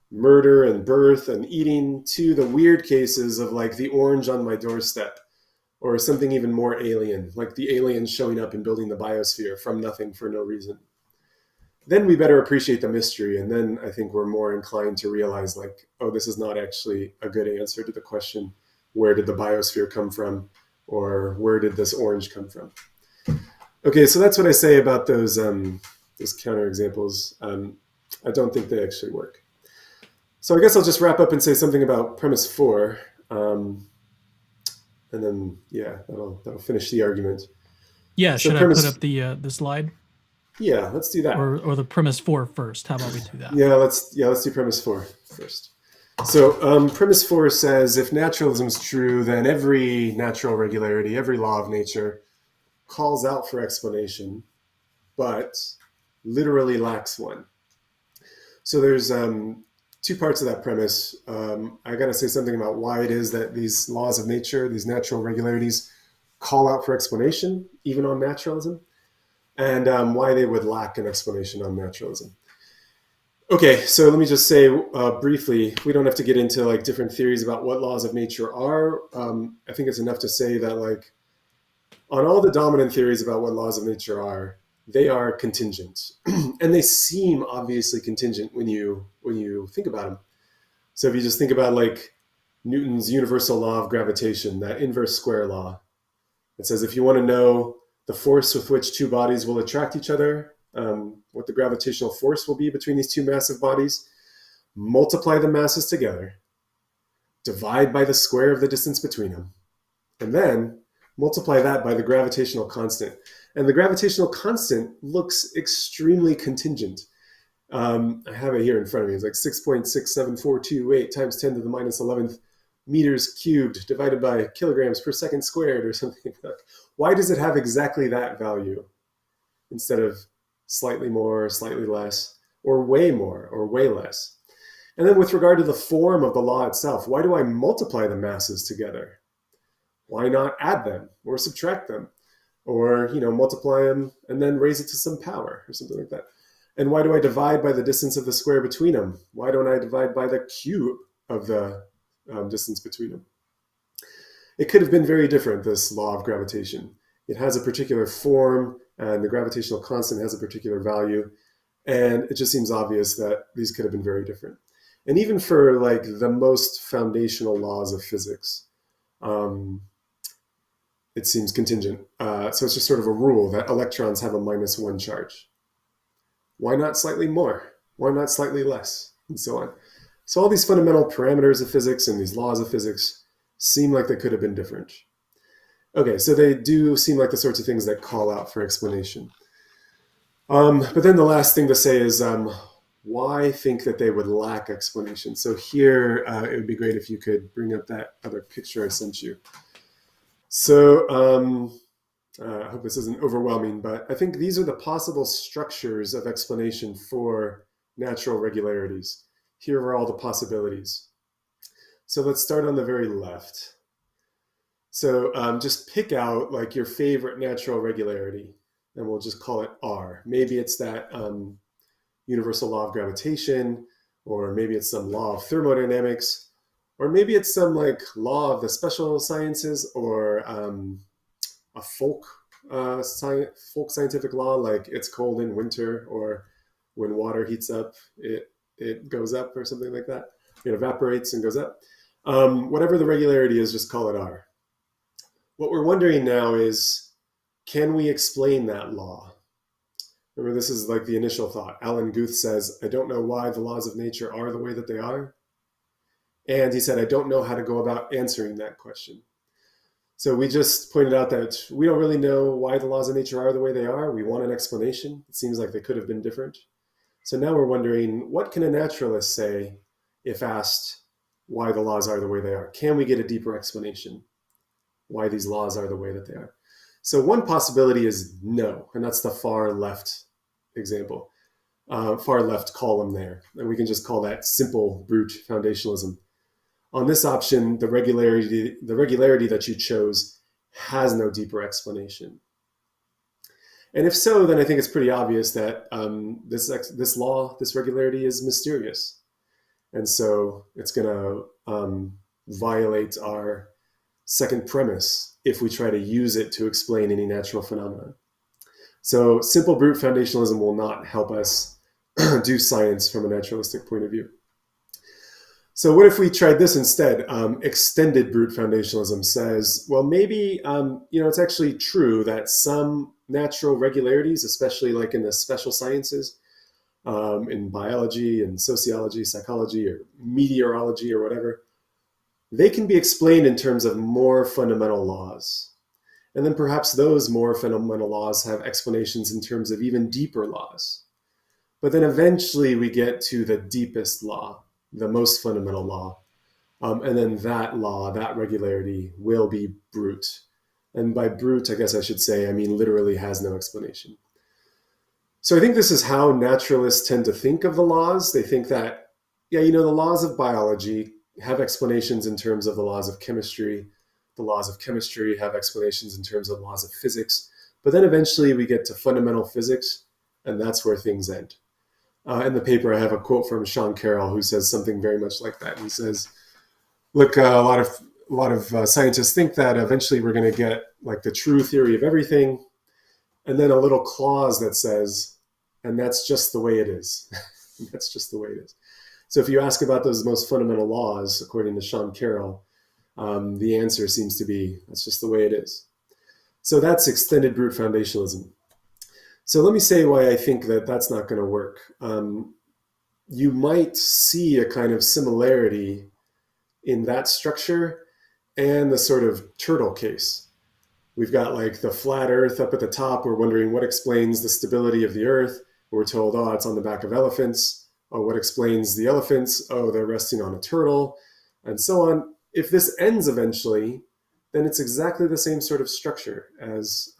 murder and birth and eating to the weird cases of like the orange on my doorstep, or something even more alien, like the aliens showing up and building the biosphere from nothing for no reason. Then we better appreciate the mystery. And then I think we're more inclined to realize like, this is not actually a good answer to the question, where did the biosphere come from? Or where did this orange come from? Okay, so that's what I say about those counterexamples. I don't think they actually work. So I guess I'll just wrap up and say something about premise 4. And then, that'll finish the argument.
Yeah, so should I put up the slide?
Yeah, let's do that.
Or the premise 4 first. How about we do that?
Yeah, let's do premise 4 first. So premise 4 says, if naturalism is true, then every natural regularity, every law of nature calls out for explanation, but literally lacks one. So there's 2 parts of that premise. I got to say something about why it is that these laws of nature, these natural regularities, call out for explanation, even on naturalism, and why they would lack an explanation on naturalism. Okay, so let me just say briefly, we don't have to get into like different theories about what laws of nature are. I think it's enough to say that like on all the dominant theories about what laws of nature are, they are contingent, and they seem obviously contingent when you think about them. So if you just think about like Newton's universal law of gravitation, that inverse square law, it says if you want to know the force with which 2 bodies will attract each other, what the gravitational force will be between these 2 massive bodies, multiply the masses together, divide by the square of the distance between them, and then multiply that by the gravitational constant. And the gravitational constant looks extremely contingent. I have it here in front of me. It's like 6.67428 times 10 to the minus 11th meters cubed divided by kilograms per second squared or something. Why does it have exactly that value instead of slightly more, slightly less, or way more, or way less? And then with regard to the form of the law itself, why do I multiply the masses together? Why not add them or subtract them, or multiply them and then raise it to some power or something like that? And why do I divide by the distance of the square between them? Why don't I divide by the cube of the distance between them? It could have been very different, this law of gravitation. It has a particular form, and the gravitational constant has a particular value, and it just seems obvious that these could have been very different. And even for like the most foundational laws of physics, it seems contingent. So it's just sort of a rule that electrons have a -1 charge. Why not slightly more? Why not slightly less? And so on. So all these fundamental parameters of physics and these laws of physics seem like they could have been different. Okay, so they do seem like the sorts of things that call out for explanation. But then the last thing to say is, why think that they would lack explanation? So here, it would be great if you could bring up that other picture I sent you. So I hope this isn't overwhelming, but I think these are the possible structures of explanation for natural regularities. Here are all the possibilities. So let's start on the very left. So just pick out like your favorite natural regularity. and we'll just call it R. Maybe it's that universal law of gravitation, or maybe it's some law of thermodynamics, or maybe it's some like law of the special sciences, or a folk scientific law, like it's cold in winter, or when water heats up, it goes up, or something like that. It evaporates and goes up. Whatever the regularity is, just call it R. What we're wondering now is, can we explain that law? Remember, this is like the initial thought. Alan Guth says, I don't know why the laws of nature are the way that they are. And he said, I don't know how to go about answering that question. So we just pointed out that we don't really know why the laws of nature are the way they are. We want an explanation. It seems like they could have been different. So now we're wondering, what can a naturalist say if asked why the laws are the way they are? Can we get a deeper explanation why these laws are the way that they are? So one possibility is no, and that's the far left example, far left column there. And we can just call that simple brute foundationalism. On this option, the regularity that you chose has no deeper explanation. And if so, then I think it's pretty obvious that this regularity is mysterious. And so it's going to violate our second premise if we try to use it to explain any natural phenomenon. So simple brute foundationalism will not help us do science from a naturalistic point of view. So what if we tried this instead? Extended brute foundationalism says, well, maybe it's actually true that some natural regularities, especially like in the special sciences, in biology and sociology, psychology, or meteorology or whatever, they can be explained in terms of more fundamental laws. And then perhaps those more fundamental laws have explanations in terms of even deeper laws. But then eventually we get to the deepest law, the most fundamental law. And then that law, that regularity, will be brute. And by brute, I guess I should say, I mean literally has no explanation. So I think this is how naturalists tend to think of the laws. They think that, the laws of biology have explanations in terms of the laws of chemistry. The laws of chemistry have explanations in terms of laws of physics. But then eventually we get to fundamental physics, and that's where things end. In the paper, I have a quote from Sean Carroll, who says something very much like that. He says, look, a lot of scientists think that eventually we're going to get like the true theory of everything, and then a little clause that says, and that's just the way it is. That's just the way it is. So if you ask about those most fundamental laws, according to Sean Carroll, the answer seems to be, that's just the way it is. So that's extended brute foundationalism. So let me say why I think that that's not going to work. You might see a kind of similarity in that structure and the sort of turtle case. We've got like the flat Earth up at the top. We're wondering what explains the stability of the Earth. We're told, oh, it's on the back of elephants. Oh, what explains the elephants? Oh, they're resting on a turtle, and so on. If this ends eventually, then it's exactly the same sort of structure as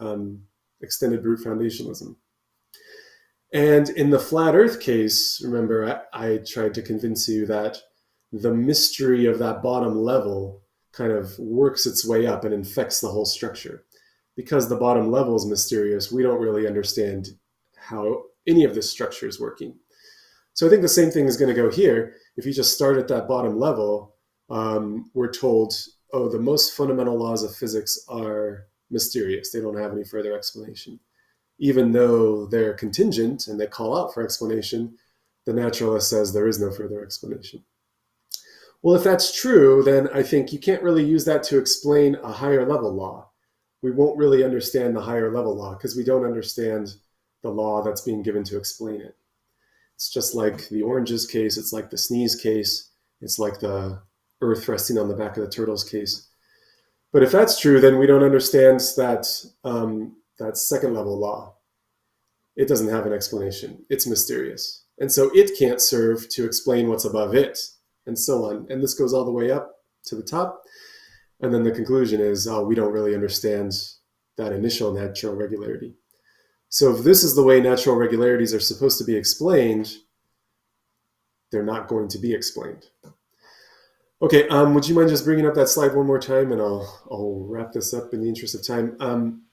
extended brute foundationalism. And in the flat Earth case, remember, I tried to convince you that the mystery of that bottom level kind of works its way up and infects the whole structure. Because the bottom level is mysterious, we don't really understand how any of this structure is working. So I think the same thing is going to go here. If you just start at that bottom level, we're told, oh, the most fundamental laws of physics are mysterious. They don't have any further explanation. Even though they're contingent and they call out for explanation, the naturalist says there is no further explanation. Well, if that's true, then I think you can't really use that to explain a higher level law. We won't really understand the higher level law because we don't understand the law that's being given to explain it. It's just like the oranges case. It's like the sneeze case. It's like the Earth resting on the back of the turtles case. But if that's true, then we don't understand that second level law. It doesn't have an explanation. It's mysterious. And so it can't serve to explain what's above it, and so on. And this goes all the way up to the top. And then the conclusion is, we don't really understand that initial natural regularity. So if this is the way natural regularities are supposed to be explained, they're not going to be explained. Okay, would you mind just bringing up that slide one more time, and I'll wrap this up in the interest of time.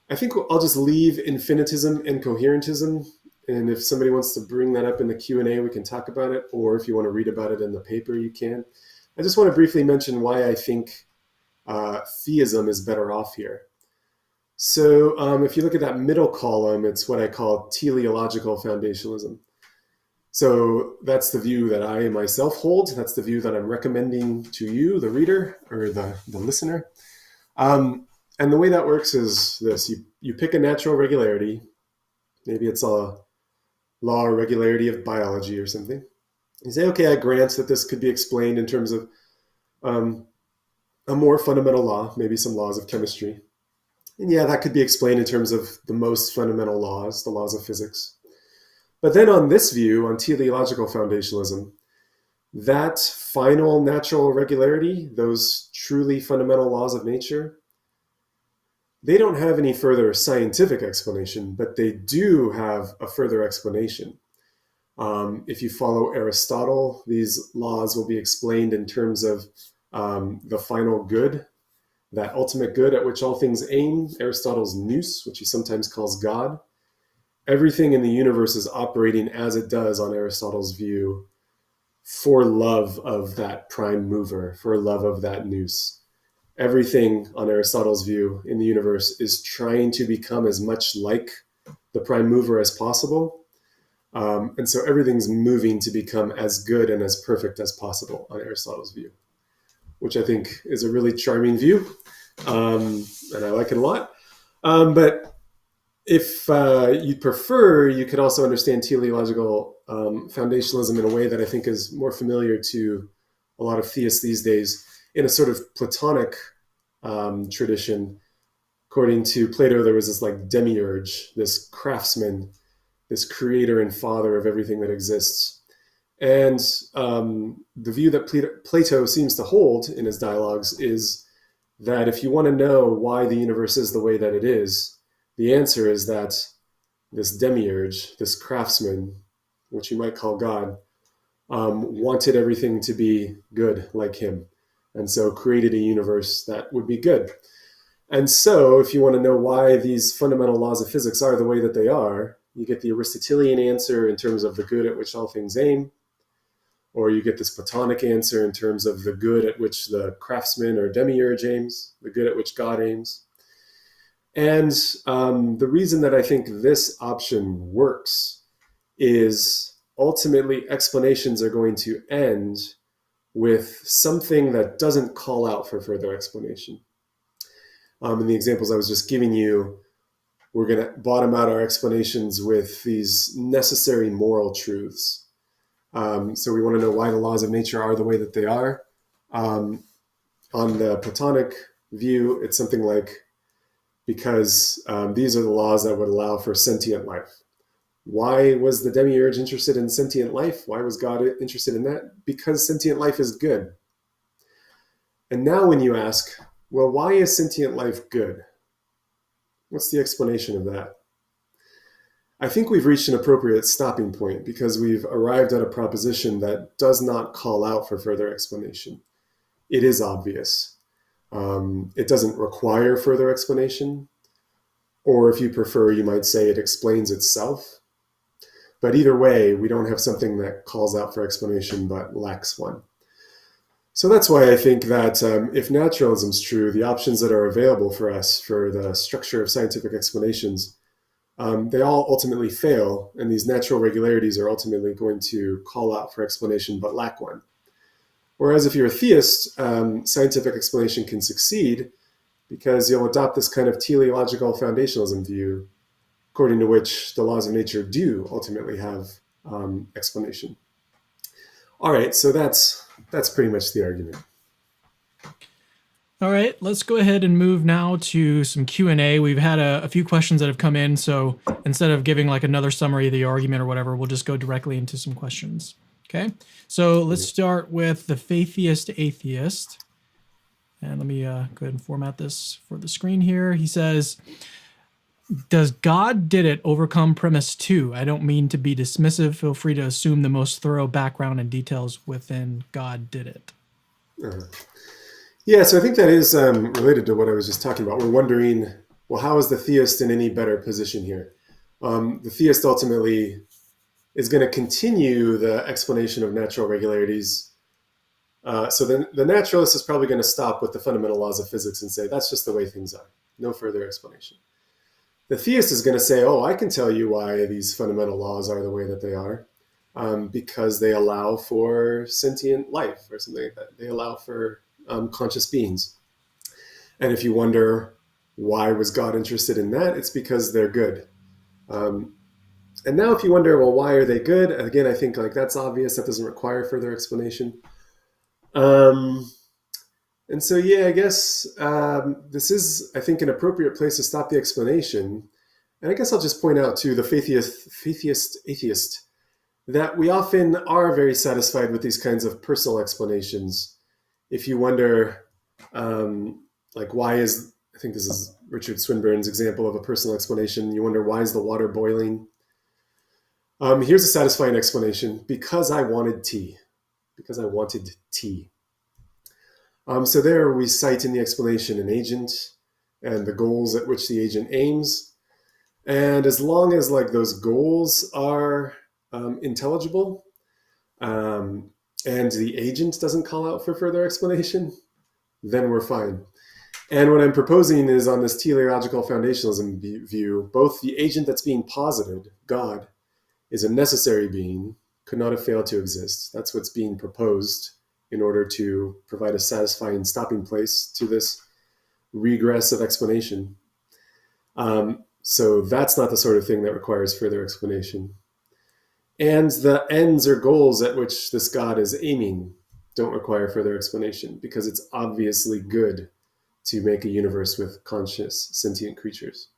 I think I'll just leave infinitism and coherentism. And if somebody wants to bring that up in the Q&A, we can talk about it. Or if you want to read about it in the paper, you can. I just want to briefly mention why I think theism is better off here. So if you look at that middle column, it's what I call teleological foundationalism. So that's the view that I myself hold. That's the view that I'm recommending to you, the reader, or the listener. And the way that works is this. You pick a natural regularity. Maybe it's a law or regularity of biology or something. You say, okay, I grant that this could be explained in terms of a more fundamental law, maybe some laws of chemistry. And yeah, that could be explained in terms of the most fundamental laws, the laws of physics. But then on this view, on teleological foundationalism, that final natural regularity, those truly fundamental laws of nature, they don't have any further scientific explanation, but they do have a further explanation. If you follow Aristotle, these laws will be explained in terms of the final good, that ultimate good at which all things aim, Aristotle's nous, which he sometimes calls God. Everything in the universe is operating as it does on Aristotle's view for love of that prime mover, for love of that nous. Everything on Aristotle's view in the universe is trying to become as much like the prime mover as possible. And so everything's moving to become as good and as perfect as possible on Aristotle's view, which I think is a really charming view. And I like it a lot. But if you prefer, you could also understand teleological foundationalism in a way that I think is more familiar to a lot of theists these days, in a sort of Platonic tradition. According to Plato, there was this like demiurge, this craftsman, this creator and father of everything that exists. And the view that Plato seems to hold in his dialogues is that if you want to know why the universe is the way that it is, the answer is that this demiurge, this craftsman, which you might call God, wanted everything to be good like him, and so created a universe that would be good. And so if you want to know why these fundamental laws of physics are the way that they are, you get the Aristotelian answer in terms of the good at which all things aim, or you get this Platonic answer in terms of the good at which the craftsman or demiurge aims, the good at which God aims. And the reason that I think this option works is ultimately explanations are going to end with something that doesn't call out for further explanation. In the examples I was just giving you, we're going to bottom out our explanations with these necessary moral truths. So we want to know why the laws of nature are the way that they are. On the Platonic view, it's something like, because these are the laws that would allow for sentient life. Why was the demiurge interested in sentient life? Why was God interested in that? Because sentient life is good. And now when you ask, well, why is sentient life good? What's the explanation of that? I think we've reached an appropriate stopping point because we've arrived at a proposition that does not call out for further explanation. It is obvious. It doesn't require further explanation. Or if you prefer, you might say it explains itself. But either way, we don't have something that calls out for explanation but lacks one. So that's why I think that if naturalism is true, the options that are available for us for the structure of scientific explanations, they all ultimately fail, and these natural regularities are ultimately going to call out for explanation but lack one. Whereas if you're a theist, scientific explanation can succeed because you'll adopt this kind of teleological foundationalism view, according to which the laws of nature do ultimately have explanation. All right, so that's pretty much the argument.
All right, let's go ahead and move now to some Q&A. We've had a few questions that have come in, so instead of giving like another summary of the argument or whatever, we'll just go directly into some questions. Okay, so let's start with the Faithist Atheist. And let me go ahead and format this for the screen here. He says, does God did it overcome premise 2? I don't mean to be dismissive. Feel free to assume the most thorough background and details within God did it.
Yeah, so I think that is related to what I was just talking about. We're wondering well, how is the theist in any better position here? The theist ultimately is going to continue the explanation of natural regularities. So then the naturalist is probably going to stop with the fundamental laws of physics and say, that's just the way things are. No further explanation. The theist is going to say, oh, I can tell you why these fundamental laws are the way that they are, because they allow for sentient life or something like that. They allow for conscious beings. And if you wonder why was God interested in that, it's because they're good. And now if you wonder, well, why are they good? Again, I think like that's obvious. That doesn't require further explanation. And so, yeah, I guess this is, I think, an appropriate place to stop the explanation. And I guess I'll just point out to the faithist atheist that we often are very satisfied with these kinds of personal explanations. If you wonder, like, why is, I think this is Richard Swinburne's example of a personal explanation. You wonder, why is the water boiling? Here's a satisfying explanation. Because I wanted tea. Because I wanted tea. So there we cite in the explanation an agent and the goals at which the agent aims. And as long as like those goals are intelligible and the agent doesn't call out for further explanation, then we're fine. And what I'm proposing is on this teleological foundationalism view, both the agent that's being posited, God, is a necessary being, could not have failed to exist. That's what's being proposed in order to provide a satisfying stopping place to this regress of explanation. So that's not the sort of thing that requires further explanation. And the ends or goals at which this God is aiming don't require further explanation because it's obviously good to make a universe with conscious sentient creatures.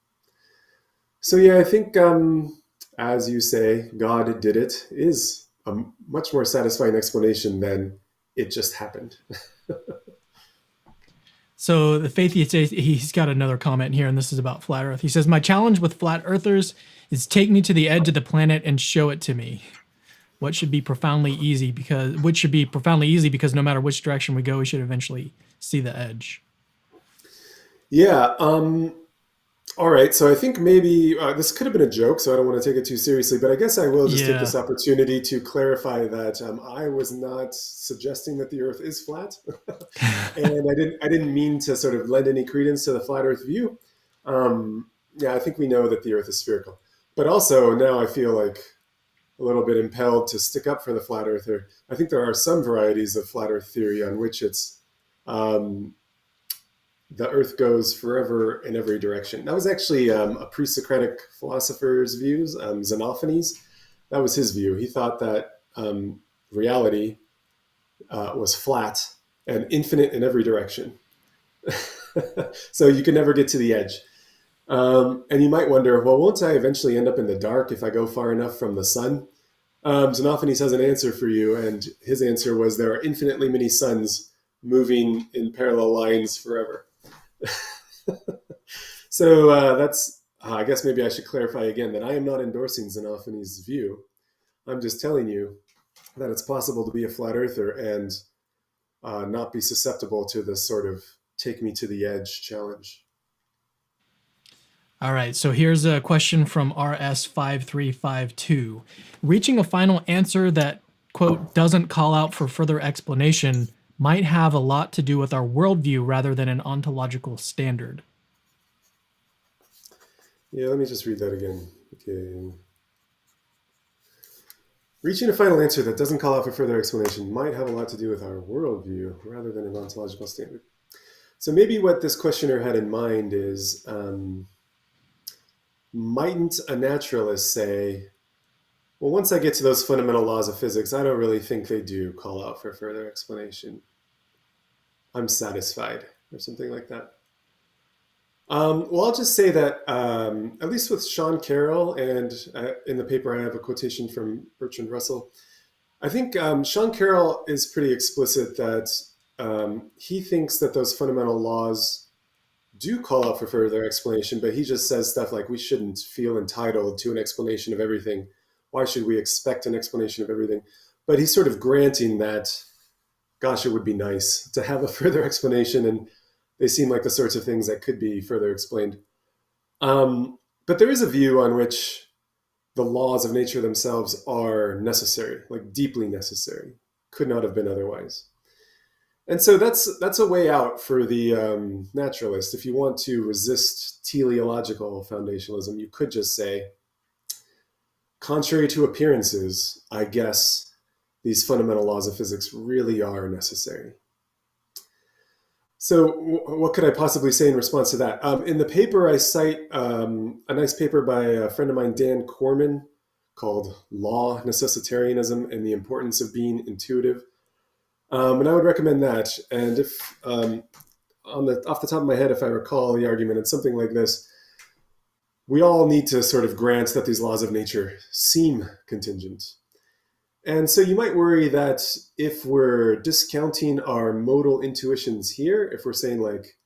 So yeah, I think, as you say, God did it is a much more satisfying explanation than it just happened.
So the faithist, he's got another comment here, and this is about flat Earth. He says, "My challenge with flat earthers is take me to the edge of the planet and show it to me. Which should be profoundly easy because no matter which direction we go, we should eventually see the edge."
Yeah. All right. So I think maybe this could have been a joke, so I don't want to take it too seriously, but I guess I will just take this opportunity to clarify that I was not suggesting that the Earth is flat. And I didn't mean to sort of lend any credence to the flat Earth view. Yeah, I think we know that the Earth is spherical. But also now I feel like a little bit impelled to stick up for the flat Earther. I think there are some varieties of flat Earth theory on which it's the Earth goes forever in every direction. That was actually a pre-Socratic philosopher's views, Xenophanes. That was his view. He thought that reality was flat and infinite in every direction. So you can never get to the edge. And you might wonder, well, won't I eventually end up in the dark if I go far enough from the sun? Xenophanes has an answer for you, and his answer was there are infinitely many suns moving in parallel lines forever. So that's, I guess maybe I should clarify again that I am not endorsing Xenophanes' view. I'm just telling you that it's possible to be a flat earther and not be susceptible to this sort of take me to the edge challenge.
All right, so here's a question from RS5352. Reaching a final answer that, quote, doesn't call out for further explanation might have a lot to do with our worldview rather than an ontological standard.
Yeah, let me just read that again. Okay. Reaching a final answer that doesn't call out for further explanation might have a lot to do with our worldview rather than an ontological standard. So maybe what this questioner had in mind is, mightn't a naturalist say, well, once I get to those fundamental laws of physics, I don't really think they do call out for further explanation. I'm satisfied, or something like that. Well, I'll just say that, at least with Sean Carroll, and in the paper I have a quotation from Bertrand Russell, I think Sean Carroll is pretty explicit that he thinks that those fundamental laws do call out for further explanation, but he just says stuff like we shouldn't feel entitled to an explanation of everything. Why should we expect an explanation of everything? But he's sort of granting that, gosh, it would be nice to have a further explanation, and they seem like the sorts of things that could be further explained. But there is a view on which the laws of nature themselves are necessary, like deeply necessary, could not have been otherwise. And so that's a way out for the naturalist. If you want to resist teleological foundationalism, you could just say, contrary to appearances, I guess these fundamental laws of physics really are necessary. So what could I possibly say in response to that? In the paper, I cite a nice paper by a friend of mine, Dan Corman, called Law, Necessitarianism, and the Importance of Being Intuitive. And I would recommend that. And if off the top of my head, if I recall the argument, it's something like this. We all need to sort of grant that these laws of nature seem contingent. And so you might worry that if we're discounting our modal intuitions here, if we're saying like,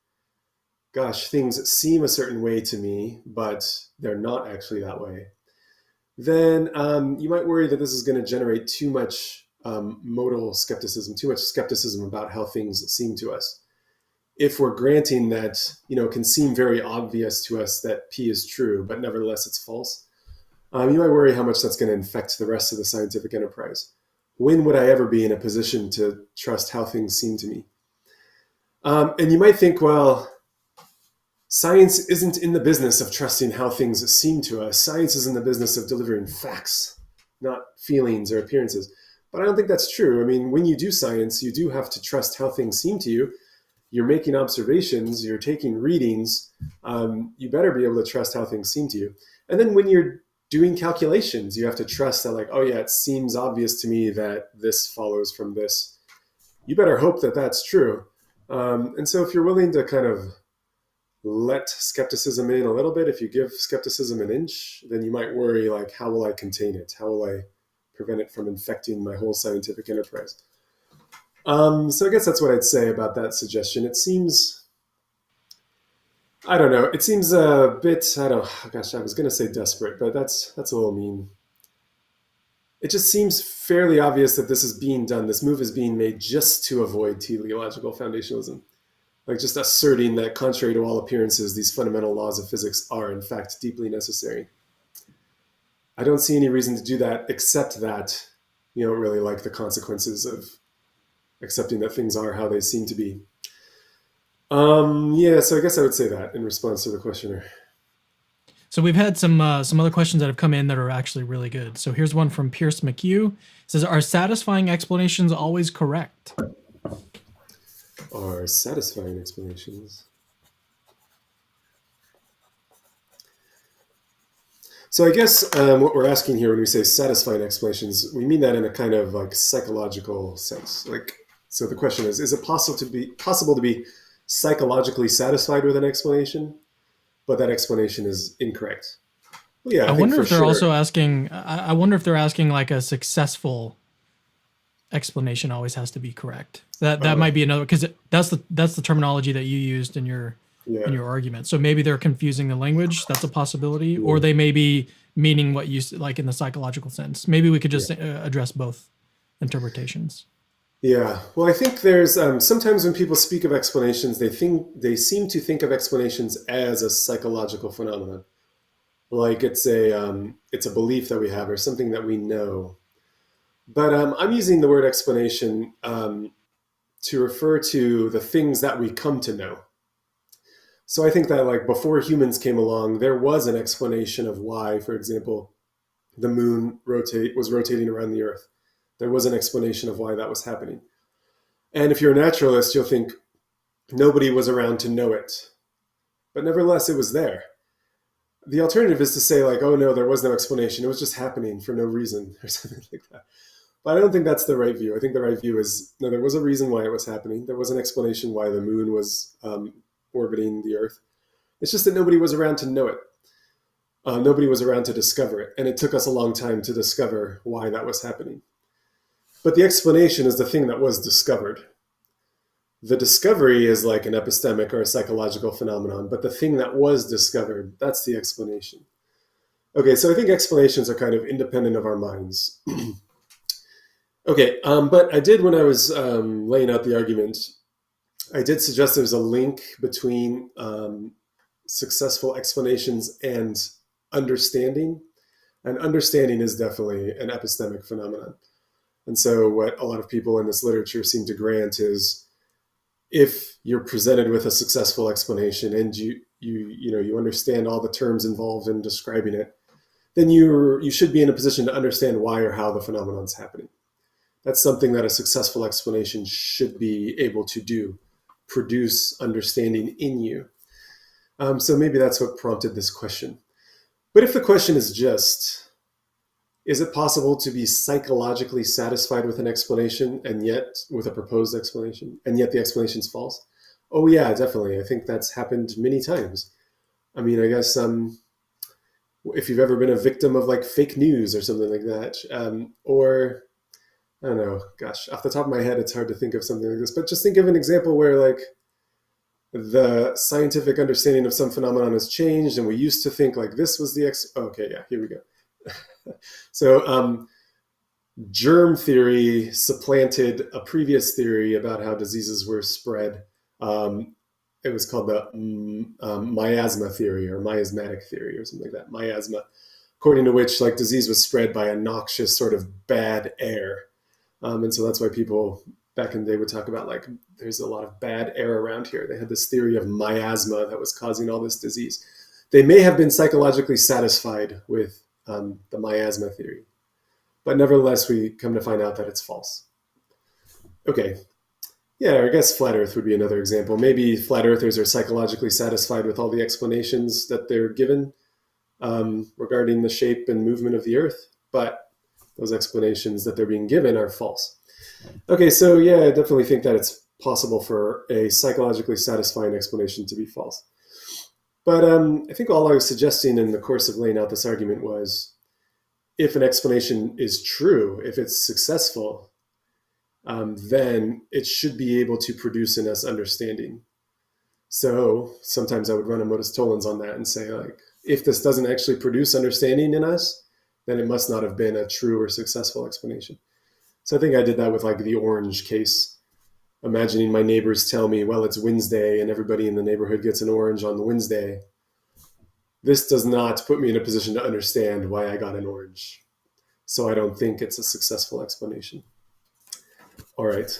gosh, things seem a certain way to me, but they're not actually that way, then you might worry that this is going to generate too much modal skepticism, too much skepticism about how things seem to us. If we're granting that, it can seem very obvious to us that P is true, but nevertheless it's false, you might worry how much that's going to infect the rest of the scientific enterprise. When would I ever be in a position to trust how things seem to me? And you might think, well, science isn't in the business of trusting how things seem to us. Science is in the business of delivering facts, not feelings or appearances. But I don't think that's true. I mean, when you do science, you do have to trust how things seem to you. You're making observations, you're taking readings. You better be able to trust how things seem to you. And then when you're doing calculations, you have to trust that, like, oh yeah, it seems obvious to me that this follows from this. You better hope that that's true. And so if you're willing to kind of let skepticism in a little bit, if you give skepticism an inch, then you might worry, like, how will I contain it? How will I prevent it from infecting my whole scientific enterprise? So I guess that's what I'd say about that suggestion. It seems, I don't know, it seems a bit, I was going to say desperate, but that's a little mean. It just seems fairly obvious that this is being done. This move is being made just to avoid teleological foundationalism. Like just asserting that, contrary to all appearances, these fundamental laws of physics are, in fact, deeply necessary. I don't see any reason to do that, except that you don't really like the consequences of accepting that things are how they seem to be. So I guess I would say that in response to the questioner.
So we've had some other questions that have come in that are actually really good. So here's one from Pierce McHugh. It says, are satisfying explanations always correct?
Are satisfying explanations? So I guess what we're asking here when we say satisfying explanations, we mean that in a kind of like psychological sense. Like, so the question is it possible to be psychologically satisfied with an explanation, but that explanation is incorrect? Well, yeah,
I wonder if they're
sure.
also asking. I wonder if they're asking like a successful explanation always has to be correct. That might be another, because that's the terminology that you used in your argument. So maybe they're confusing the language. That's a possibility, or they may be meaning what you like in the psychological sense. Maybe we could just address both interpretations.
Yeah, well, I think there's sometimes when people speak of explanations, they seem to think of explanations as a psychological phenomenon, like it's a belief that we have or something that we know. But I'm using the word explanation to refer to the things that we come to know. So I think that, like, before humans came along, there was an explanation of why, for example, the moon was rotating around the Earth. There was an explanation of why that was happening. And if you're a naturalist, you'll think nobody was around to know it. But nevertheless, it was there. The alternative is to say, like, oh no, there was no explanation. It was just happening for no reason or something like that. But I don't think that's the right view. I think the right view is, no, there was a reason why it was happening. There was an explanation why the moon was orbiting the Earth. It's just that nobody was around to know it. Nobody was around to discover it. And it took us a long time to discover why that was happening. But the explanation is the thing that was discovered. The discovery is like an epistemic or a psychological phenomenon, but the thing that was discovered, that's the explanation. Okay, so I think explanations are kind of independent of our minds. Okay, but I did, when I was laying out the argument, I did suggest there's a link between successful explanations and understanding. And understanding is definitely an epistemic phenomenon. And so what a lot of people in this literature seem to grant is, if you're presented with a successful explanation and you understand all the terms involved in describing it, then you should be in a position to understand why or how the phenomenon is happening. That's something that a successful explanation should be able to do, produce understanding in you. So maybe that's what prompted this question. But if the question is just, is it possible to be psychologically satisfied with an explanation and yet with a proposed explanation, and yet the explanation's false? Oh yeah, definitely. I think that's happened many times. I mean, I guess if you've ever been a victim of like fake news or something like that, or I don't know, gosh, off the top of my head, it's hard to think of something like this, but just think of an example where like the scientific understanding of some phenomenon has changed and we used to think like this was the okay, yeah, here we go. So germ theory supplanted a previous theory about how diseases were spread. It was called the miasma theory or miasmatic theory or something like that, miasma, according to which like disease was spread by a noxious sort of bad air. And so that's why people back in the day would talk about like, there's a lot of bad air around here. They had this theory of miasma that was causing all this disease. They may have been psychologically satisfied with the miasma theory, but nevertheless, we come to find out that it's false. Okay. Yeah, I guess flat Earth would be another example. Maybe flat Earthers are psychologically satisfied with all the explanations that they're given regarding the shape and movement of the Earth, but those explanations that they're being given are false. Okay, so yeah, I definitely think that it's possible for a psychologically satisfying explanation to be false. But I think all I was suggesting in the course of laying out this argument was, if an explanation is true, if it's successful, then it should be able to produce in us understanding. So sometimes I would run a modus tollens on that and say, like, if this doesn't actually produce understanding in us, then it must not have been a true or successful explanation. So I think I did that with like the orange case, imagining my neighbors tell me, well, it's Wednesday and everybody in the neighborhood gets an orange on the Wednesday. This does not put me in a position to understand why I got an orange. So I don't think it's a successful explanation. All right.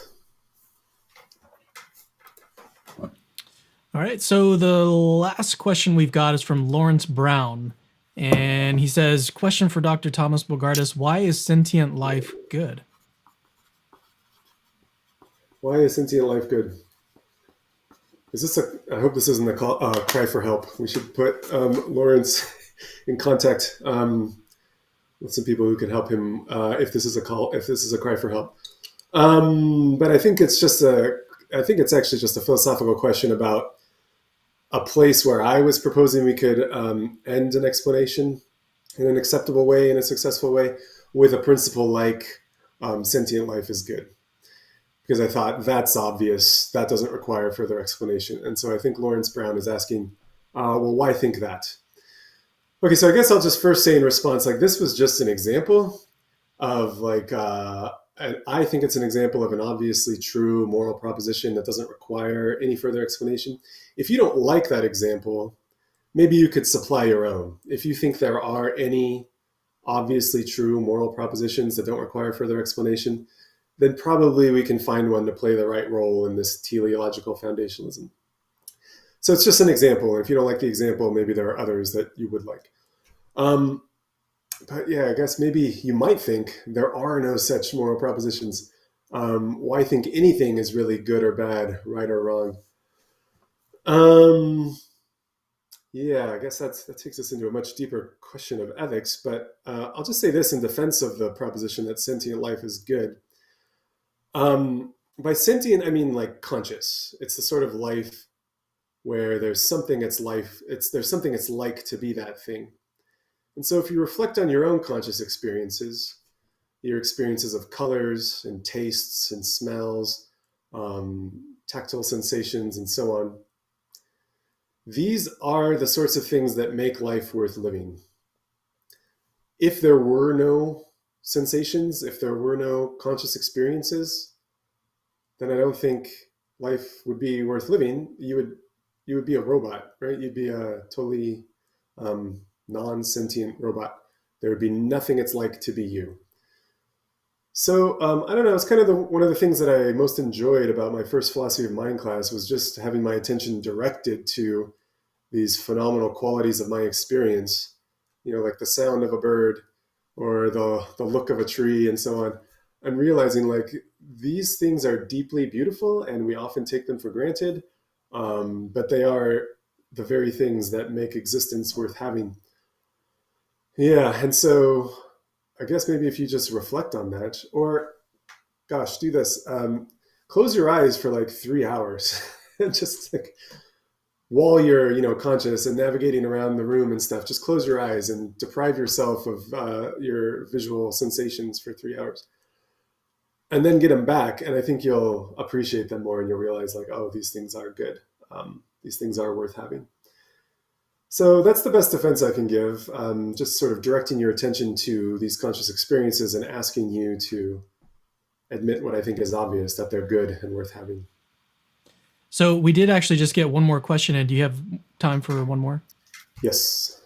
All right. So the last question we've got is from Lawrence Brown. And he says, question for Dr. Tomas Bogardus, why is sentient life good?
Why is sentient life good? Is this I hope this isn't a cry for help. We should put Lawrence in contact with some people who can help him if this is a cry for help. But I think it's actually just a philosophical question about a place where I was proposing we could end an explanation in an acceptable way, in a successful way, with a principle like sentient life is good. Because I thought that's obvious, that doesn't require further explanation. And so I think Lawrence Brown is asking, well, why think that? Okay, so I guess I'll just first say in response, like, this was just an example of like, and I think it's an example of an obviously true moral proposition that doesn't require any further explanation. If you don't like that example, maybe you could supply your own. If you think there are any obviously true moral propositions that don't require further explanation, then probably we can find one to play the right role in this teleological foundationalism. So it's just an example. And if you don't like the example, maybe there are others that you would like. But yeah, I guess maybe you might think there are no such moral propositions. Why think anything is really good or bad, right or wrong? Yeah, I guess that takes us into a much deeper question of ethics. But I'll just say this in defense of the proposition that sentient life is good. By sentient, I mean like conscious. It's the sort of life where there's something it's like to be that thing. And so if you reflect on your own conscious experiences, your experiences of colors and tastes and smells, tactile sensations, and so on, these are the sorts of things that make life worth living. If there were no sensations, if there were no conscious experiences, then I don't think life would be worth living. You would you would be a robot, right? You'd be a totally non-sentient robot. There would be nothing it's like to be you. So I don't know. It's kind of one of the things that I most enjoyed about my first philosophy of mind class was just having my attention directed to these phenomenal qualities of my experience. Like the sound of a bird or the look of a tree and so on. I'm realizing like these things are deeply beautiful and we often take them for granted, but they are the very things that make existence worth having. Yeah, and so I guess maybe if you just reflect on that, or gosh, do this. Close your eyes for like 3 hours, and just like while you're conscious and navigating around the room and stuff, just close your eyes and deprive yourself of your visual sensations for 3 hours, and then get them back. And I think you'll appreciate them more, and you'll realize like, oh, these things are good. These things are worth having. So that's the best defense I can give, just sort of directing your attention to these conscious experiences and asking you to admit what I think is obvious, that they're good and worth having.
So we did actually just get one more question in. Do you have time for one more?
Yes.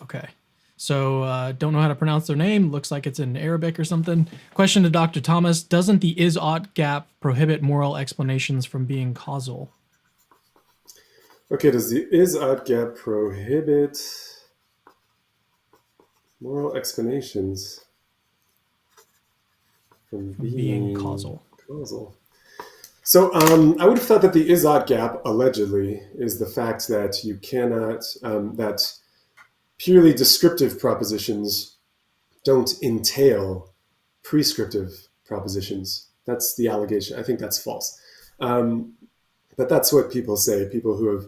Okay. So don't know how to pronounce their name. Looks like it's in Arabic or something. Question to Dr. Thomas. Doesn't the is-ought gap prohibit moral explanations from being causal?
Okay, does the is-ought gap prohibit moral explanations from being
causal?
So I would have thought that the is-ought gap, allegedly, is the fact that you cannot, that purely descriptive propositions don't entail prescriptive propositions. That's the allegation. I think that's false. But that's what people say. People who have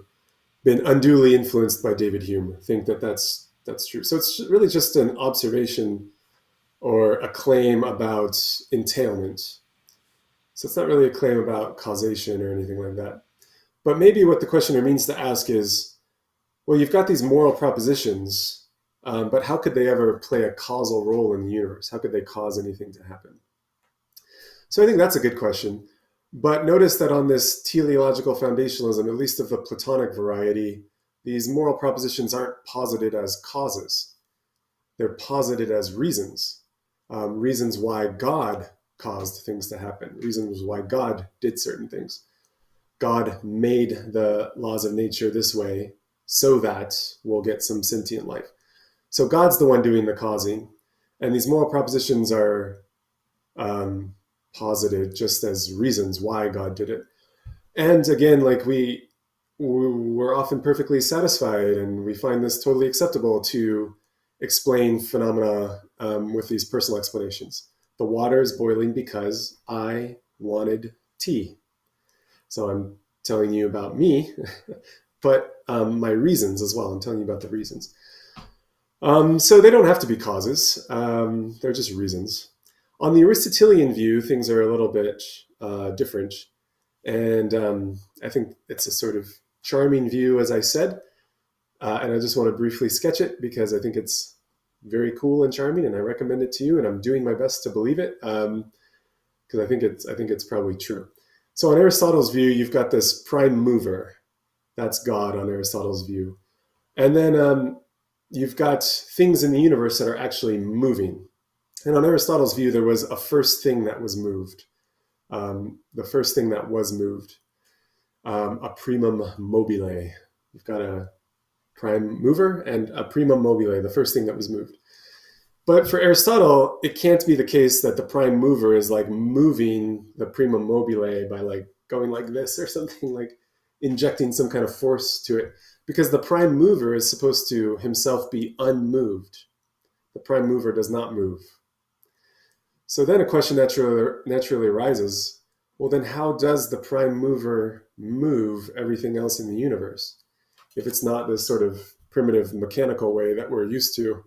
been unduly influenced by David Hume think that that's true. So it's really just an observation or a claim about entailment. So it's not really a claim about causation or anything like that. But maybe what the questioner means to ask is, well, you've got these moral propositions, but how could they ever play a causal role in the universe? How could they cause anything to happen? So I think that's a good question. But notice that on this teleological foundationalism, at least of the Platonic variety, these moral propositions aren't posited as causes. They're posited as reasons. Reasons why God caused things to happen. Reasons why God did certain things. God made the laws of nature this way so that we'll get some sentient life. So God's the one doing the causing. And these moral propositions are posited just as reasons why God did it. And again, like we're often perfectly satisfied and we find this totally acceptable to explain phenomena with these personal explanations. The water is boiling because I wanted tea. So I'm telling you about me, but my reasons as well. I'm telling you about the reasons. So they don't have to be causes. They're just reasons. On the Aristotelian view, things are a little bit different. And I think it's a sort of charming view, as I said. And I just want to briefly sketch it because I think it's very cool and charming, and I recommend it to you. And I'm doing my best to believe it because I think it's probably true. So on Aristotle's view, you've got this prime mover. That's God on Aristotle's view. And then you've got things in the universe that are actually moving. And on Aristotle's view, there was a first thing that was moved. The first thing that was moved, a primum mobile. You've got a prime mover and a primum mobile, the first thing that was moved. But for Aristotle, it can't be the case that the prime mover is like moving the primum mobile by like going like this or something, like injecting some kind of force to it, because the prime mover is supposed to himself be unmoved. The prime mover does not move. So then a question naturally arises, well, then how does the prime mover move everything else in the universe? If it's not this sort of primitive mechanical way that we're used to,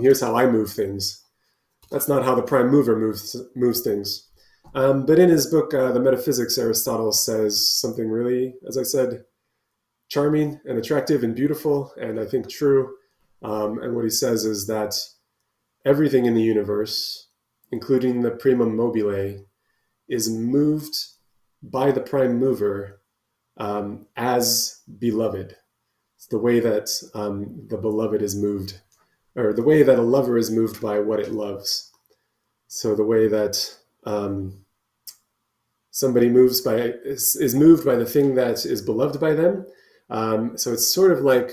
here's how I move things. That's not how the prime mover moves things. But in his book, The Metaphysics, Aristotle says something really, as I said, charming and attractive and beautiful, and I think true. And what he says is that everything in the universe, including the primum mobile, is moved by the prime mover as beloved. It's the way that the beloved is moved, or the way that a lover is moved by what it loves. So the way that somebody is moved by the thing that is beloved by them. So it's sort of like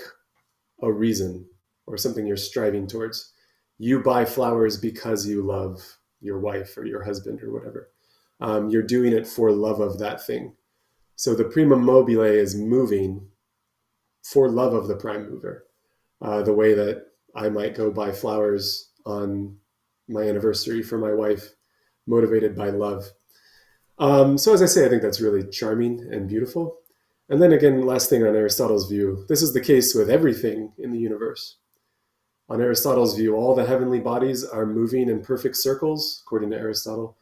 a reason or something you're striving towards. You buy flowers because you love your wife or your husband or whatever. You're doing it for love of that thing. So the primum mobile is moving for love of the prime mover. The way that I might go buy flowers on my anniversary for my wife, motivated by love. So as I say, I think that's really charming and beautiful. And then again, last thing on Aristotle's view, this is the case with everything in the universe. On Aristotle's view, all the heavenly bodies are moving in perfect circles, according to Aristotle,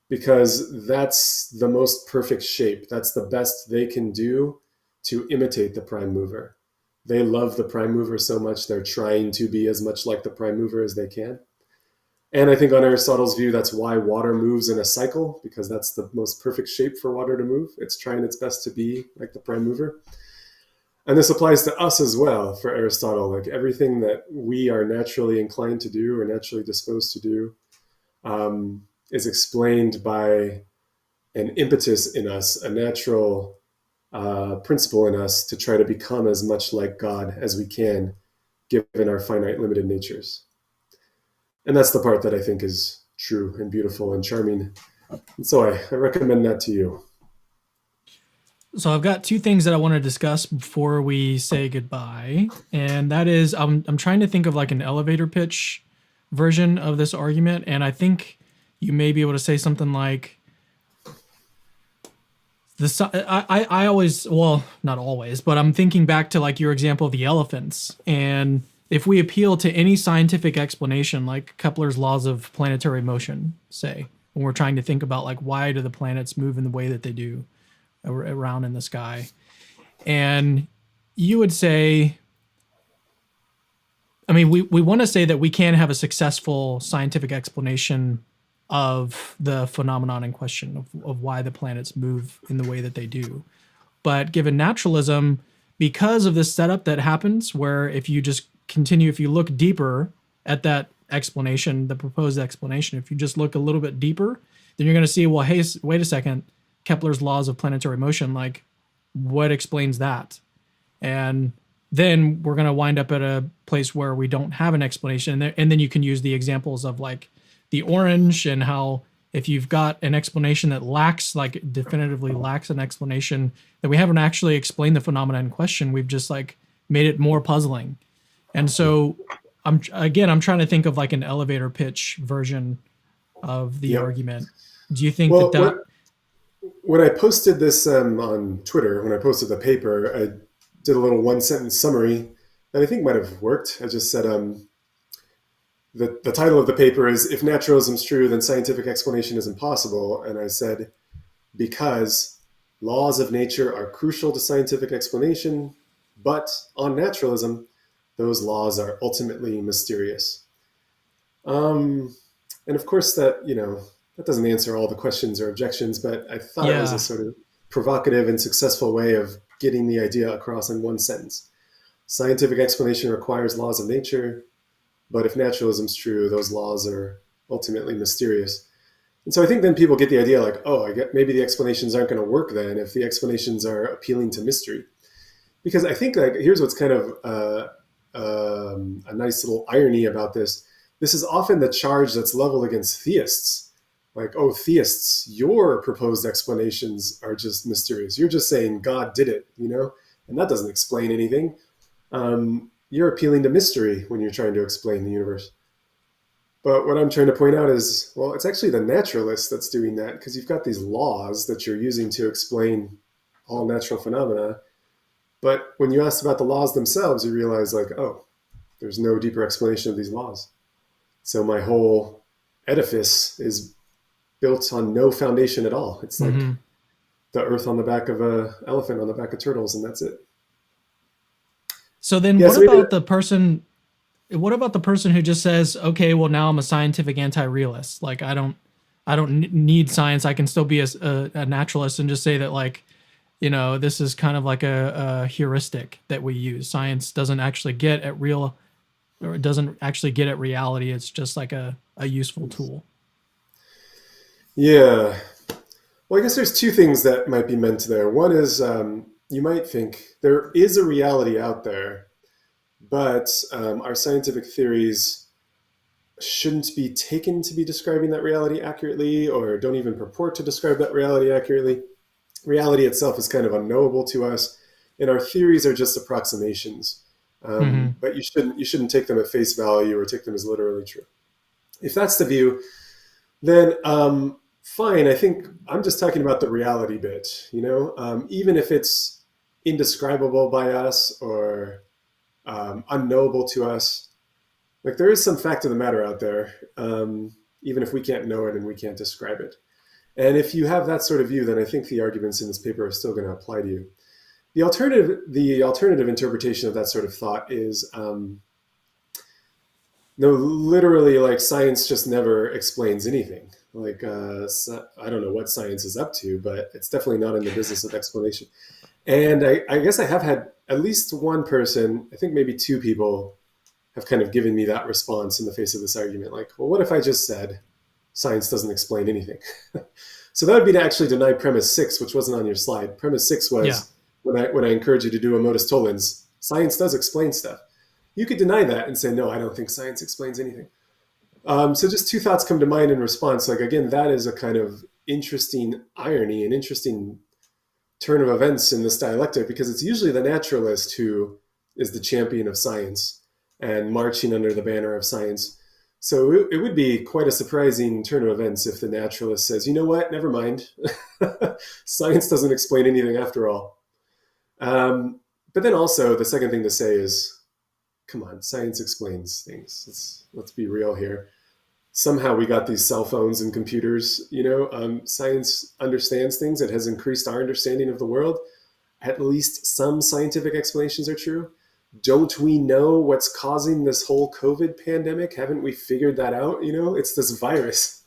because that's the most perfect shape. That's the best they can do to imitate the prime mover. They love the prime mover so much, they're trying to be as much like the prime mover as they can. And I think on Aristotle's view, that's why water moves in a cycle, because that's the most perfect shape for water to move. It's trying its best to be like the prime mover. And this applies to us as well for Aristotle. Like everything that we are naturally inclined to do or naturally disposed to do is explained by an impetus in us, a natural principle in us to try to become as much like God as we can, given our finite, limited natures. And that's the part that I think is true and beautiful and charming. And so I recommend that to you.
So I've got two things that I want to discuss before we say goodbye. And that is, I'm trying to think of like an elevator pitch version of this argument. And I think you may be able to say something like, I always, well, not always, but I'm thinking back to like your example of the elephants. And if we appeal to any scientific explanation, like Kepler's laws of planetary motion, say, when we're trying to think about like why do the planets move in the way that they do around in the sky, and you would say, I mean, we want to say that we can have a successful scientific explanation of the phenomenon in question of why the planets move in the way that they do. But given naturalism, because of this setup that happens where if you just continue, if you look deeper at that explanation, the proposed explanation, if you just look a little bit deeper, then you're going to see, well, hey, wait a second, Kepler's laws of planetary motion, like what explains that? And then we're going to wind up at a place where we don't have an explanation. And then you can use the examples of like the orange and how if you've got an explanation that lacks, like definitively lacks an explanation, that we haven't actually explained the phenomena in question. We've just like made it more puzzling. And so I'm trying to think of like an elevator pitch version of the argument. Do you think that
when I posted this on Twitter, when I posted the paper, I did a little one-sentence summary that I think might have worked. I just said, the title of the paper is, "If Naturalism's True, then Scientific Explanation is Impossible." And I said, because laws of nature are crucial to scientific explanation, but on naturalism, those laws are ultimately mysterious. And of course that doesn't answer all the questions or objections, but I thought it was a sort of provocative and successful way of getting the idea across in one sentence. Scientific explanation requires laws of nature, but if naturalism's true, those laws are ultimately mysterious. And so I think then people get the idea like, oh, I get maybe the explanations aren't going to work then if the explanations are appealing to mystery. Because I think like here's what's kind of a nice little irony about this. This is often the charge that's leveled against theists. Like, oh, theists, your proposed explanations are just mysterious. You're just saying God did it, and that doesn't explain anything. You're appealing to mystery when you're trying to explain the universe. But what I'm trying to point out is, well, it's actually the naturalist that's doing that, because you've got these laws that you're using to explain all natural phenomena. But when you ask about the laws themselves, you realize like, oh, there's no deeper explanation of these laws. So my whole edifice is built on no foundation at all. It's like the earth on the back of an elephant on the back of turtles, and that's it.
So then what about the person who just says, okay, well now I'm a scientific anti-realist. Like I don't need science. I can still be a naturalist and just say that like, this is kind of like a heuristic that we use. Science doesn't actually get at real, or it doesn't actually get at reality. It's just like a useful tool.
Yeah. Well, I guess there's two things that might be meant there. One is you might think there is a reality out there, but our scientific theories shouldn't be taken to be describing that reality accurately, or don't even purport to describe that reality accurately. Reality itself is kind of unknowable to us, and our theories are just approximations.
Hmm.
But you shouldn't take them at face value or take them as literally true. If that's the view, then fine. I think I'm just talking about the reality bit. Even if it's indescribable by us or unknowable to us, like there is some fact of the matter out there, even if we can't know it and we can't describe it. And if you have that sort of view, then I think the arguments in this paper are still going to apply to you. The alternative interpretation of that sort of thought is no, literally, like science just never explains anything. Like I don't know what science is up to, but it's definitely not in the business of explanation. And I guess I have had at least one person, I think maybe two people, have kind of given me that response in the face of this argument. Like, well, what if I just said science doesn't explain anything? So that would be to actually deny premise 6, which wasn't on your slide. Premise 6
Yeah.
was when I encourage you to do a modus tollens, science does explain stuff. You could deny that and say, no, I don't think science explains anything. So just two thoughts come to mind in response. Like, again, that is a kind of interesting irony, an interesting turn of events in this dialectic, because it's usually the naturalist who is the champion of science and marching under the banner of science. So it would be quite a surprising turn of events if the naturalist says, you know what, never mind. Science doesn't explain anything after all. But then also the second thing to say is, come on, science explains things. Let's be real here. Somehow we got these cell phones and computers. Science understands things. It has increased our understanding of the world. At least some scientific explanations are true. Don't we know what's causing this whole COVID pandemic? Haven't we figured that out? It's this virus.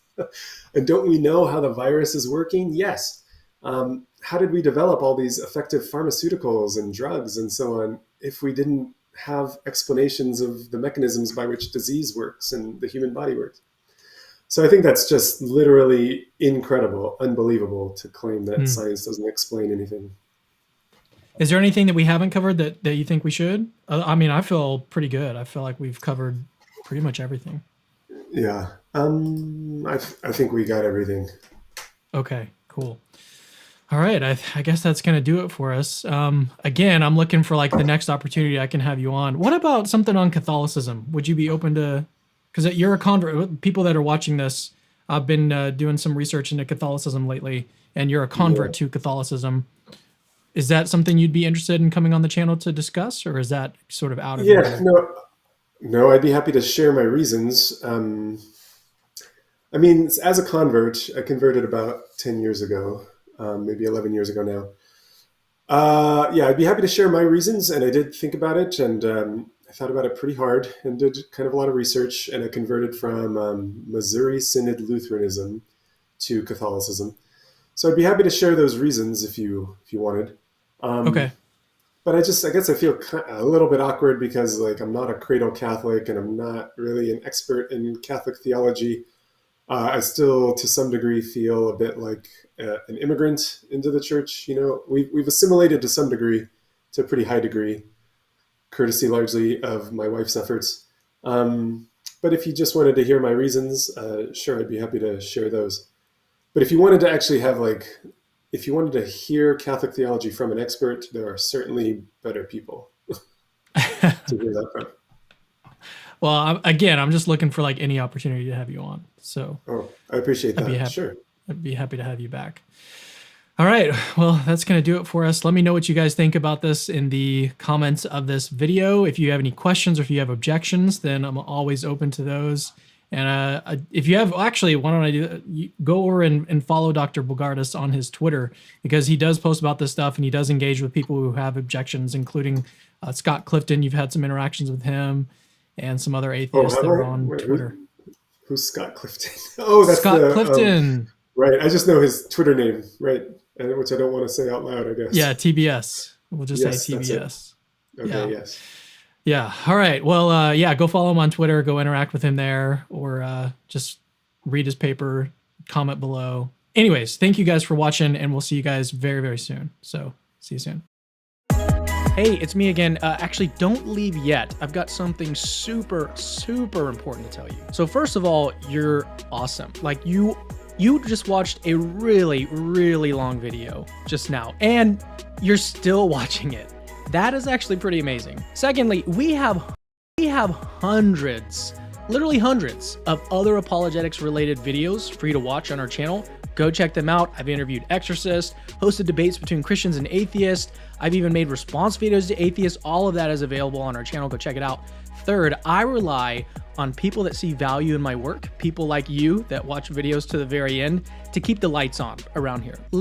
And don't we know how the virus is working? Yes. How did we develop all these effective pharmaceuticals and drugs and so on if we didn't have explanations of the mechanisms by which disease works and the human body works? So I think that's just literally incredible, unbelievable to claim that science doesn't explain anything.
Is there anything that we haven't covered that you think we should? I mean, I feel pretty good. I feel like we've covered pretty much everything.
Yeah. I think we got everything.
Okay, cool. All right, I guess that's going to do it for us. Again, I'm looking for like the next opportunity I can have you on. What about something on Catholicism? Would you be open to, because you're a convert, people that are watching this, I've been doing some research into Catholicism lately, and you're a convert to Catholicism. Is that something you'd be interested in coming on the channel to discuss, or is that sort of out of your...
No, I'd be happy to share my reasons. I mean, as a convert, I converted about 10 years ago, maybe 11 years ago now. Yeah, I'd be happy to share my reasons, and I did think about it, and I thought about it pretty hard and did kind of a lot of research, and I converted from Missouri Synod Lutheranism to Catholicism. So I'd be happy to share those reasons if you wanted.
Okay.
But I guess I feel a little bit awkward because like I'm not a cradle Catholic and I'm not really an expert in Catholic theology. I still, to some degree, feel a bit like an immigrant into the church. We've assimilated to some degree, to a pretty high degree, courtesy largely of my wife's efforts. But if you just wanted to hear my reasons, sure, I'd be happy to share those. But if you wanted to actually if you wanted to hear Catholic theology from an expert, there are certainly better people to hear that from.
Well, again, I'm just looking for like any opportunity to have you on. So
I appreciate that. Sure.
I'd be happy to have you back. All right. Well, that's going to do it for us. Let me know what you guys think about this in the comments of this video. If you have any questions or if you have objections, then I'm always open to those. And if you have, actually, why don't I do that? Go over and follow Dr. Bogardus on his Twitter, because he does post about this stuff and he does engage with people who have objections, including Scott Clifton. You've had some interactions with him and some other atheists that are on Twitter.
Who's Scott Clifton? Oh, that's
Scott Clifton.
Right. I just know his Twitter name, right? Which I don't want to say out loud, I guess.
Yeah, TBS. We'll just say
Yes, that's it.
TBS.
Okay,
Yeah.
yes.
Yeah. All right. Well, yeah, go follow him on Twitter, go interact with him there, or just read his paper, comment below. Anyways, thank you guys for watching, and we'll see you guys very, very soon. So see you soon. Hey, it's me again. Actually, don't leave yet. I've got something super, super important to tell you. So first of all, you're awesome. Like you just watched a really, really long video just now, and you're still watching it. That is actually pretty amazing. Secondly, we have hundreds, literally hundreds of other apologetics related videos for you to watch on our channel. Go check them out. I've interviewed exorcists, hosted debates between Christians and atheists. I've even made response videos to atheists. All of that is available on our channel. Go check it out. Third, I rely on people that see value in my work, people like you that watch videos to the very end, to keep the lights on around here.